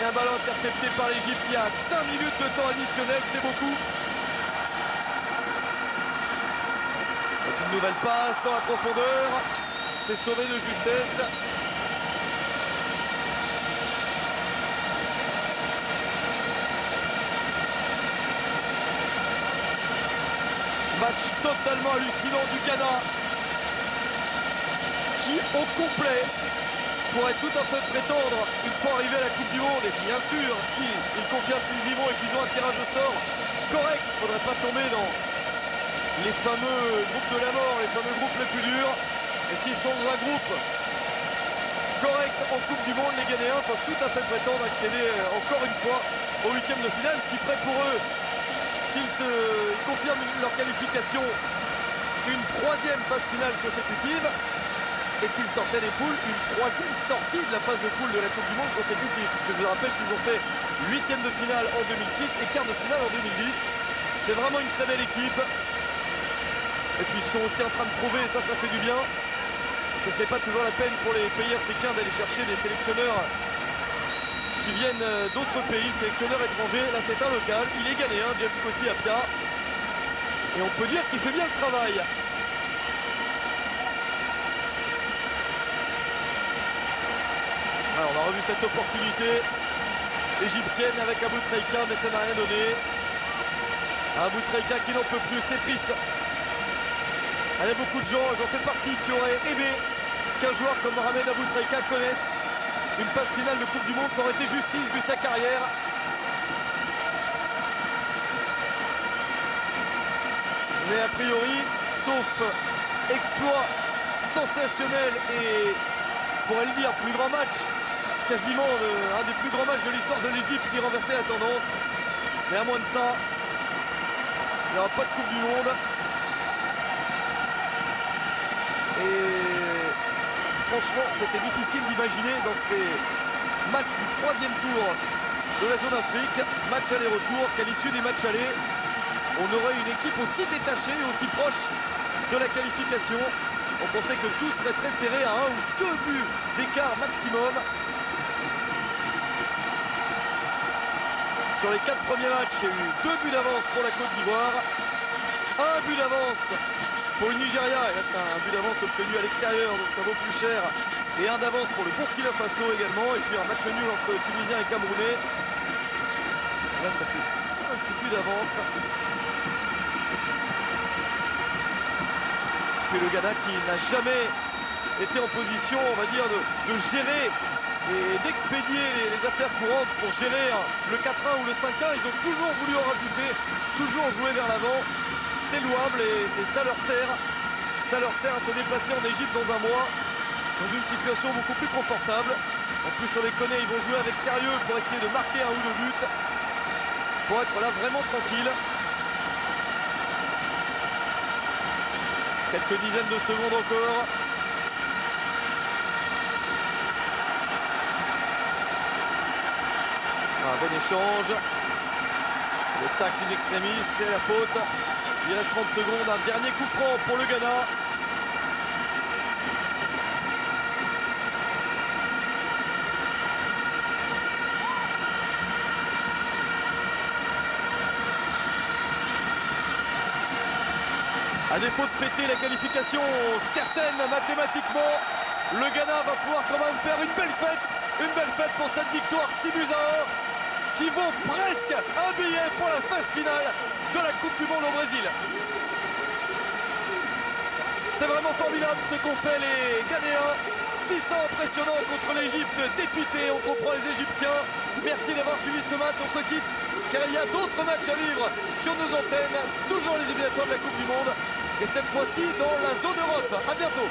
Et un ballon intercepté par l'Égypte. Il y a 5 minutes de temps additionnel, c'est beaucoup. Donc une nouvelle passe dans la profondeur. C'est sauvé de justesse. Match totalement hallucinant du Ghana, qui au complet pourrait tout à fait prétendre, une fois arrivé à la Coupe du Monde, et bien sûr, s'ils confirment qu'ils y vont et qu'ils ont un tirage au sort correct, il ne faudrait pas tomber dans les fameux groupes de la mort, les fameux groupes les plus durs. Et s'ils sont dans un groupe correct en Coupe du Monde, les Ghanéens peuvent tout à fait prétendre accéder encore une fois au 8e de finale, ce qui ferait pour eux, s'ils confirment leur qualification, une 3e phase finale consécutive. Et s'ils sortaient des poules, une 3e sortie de la phase de poule de la Coupe du Monde consécutive. Puisque je vous rappelle qu'ils ont fait 8e de finale en 2006 et quart de finale en 2010. C'est vraiment une très belle équipe. Et puis ils sont aussi en train de prouver, et ça fait du bien, que ce n'est pas toujours la peine pour les pays africains d'aller chercher des sélectionneurs qui viennent d'autres pays, sélectionneurs étrangers. Là c'est un local, il est ghanéen, James Kossi Apia. Et on peut dire qu'il fait bien le travail. Alors, on a revu cette opportunité égyptienne avec Aboutrika, mais ça n'a rien donné. Aboutrika qui n'en peut plus, c'est triste. Il y a beaucoup de gens, j'en fais partie, qui auraient aimé qu'un joueur comme Mohamed Aboutrika connaisse une phase finale de Coupe du Monde. Ça aurait été justice vu sa carrière. Mais a priori, sauf exploit sensationnel et, on pourrait le dire, plus grand match, quasiment un des plus grands matchs de l'histoire de l'Égypte s'il renversait la tendance. Mais à moins de ça, il n'y aura pas de Coupe du Monde. Et franchement, c'était difficile d'imaginer dans ces matchs du 3e tour de la zone Afrique, match aller-retour, qu'à l'issue des matchs allés, on aurait une équipe aussi détachée, aussi proche de la qualification. On pensait que tout serait très serré à 1 ou 2 buts d'écart maximum. Sur les 4 premiers matchs, il y a eu 2 buts d'avance pour la Côte d'Ivoire, 1 but d'avance pour le Nigeria, et là c'est un but d'avance obtenu à l'extérieur, donc ça vaut plus cher, et 1 d'avance pour le Burkina Faso également, et puis un match nul entre Tunisiens et Camerounais. Là ça fait 5 buts d'avance. Puis le Ghana qui n'a jamais été en position, on va dire, de gérer et d'expédier les affaires courantes pour gérer le 4-1 ou le 5-1. Ils ont toujours voulu en rajouter, toujours jouer vers l'avant. C'est louable et ça leur sert. Ça leur sert à se déplacer en Égypte dans un mois, dans une situation beaucoup plus confortable. En plus, on les connaît, ils vont jouer avec sérieux pour essayer de marquer 1 ou 2 buts, pour être là vraiment tranquille. Quelques dizaines de secondes encore. Un bon échange. Le tacle in extremis, c'est la faute. Il reste 30 secondes. Un dernier coup franc pour le Ghana. À défaut de fêter la qualification certaine mathématiquement, le Ghana va pouvoir quand même faire une belle fête pour cette victoire 6 buts à 1 qui vaut presque un billet pour la phase finale de la Coupe du Monde au Brésil. C'est vraiment formidable ce qu'ont fait les Ghanéens. 600 impressionnants contre l'Égypte dépitée, on comprend les Égyptiens. Merci d'avoir suivi ce match, on se quitte car il y a d'autres matchs à vivre sur nos antennes, toujours les éliminatoires de la Coupe du Monde et cette fois-ci dans la zone Europe. À bientôt.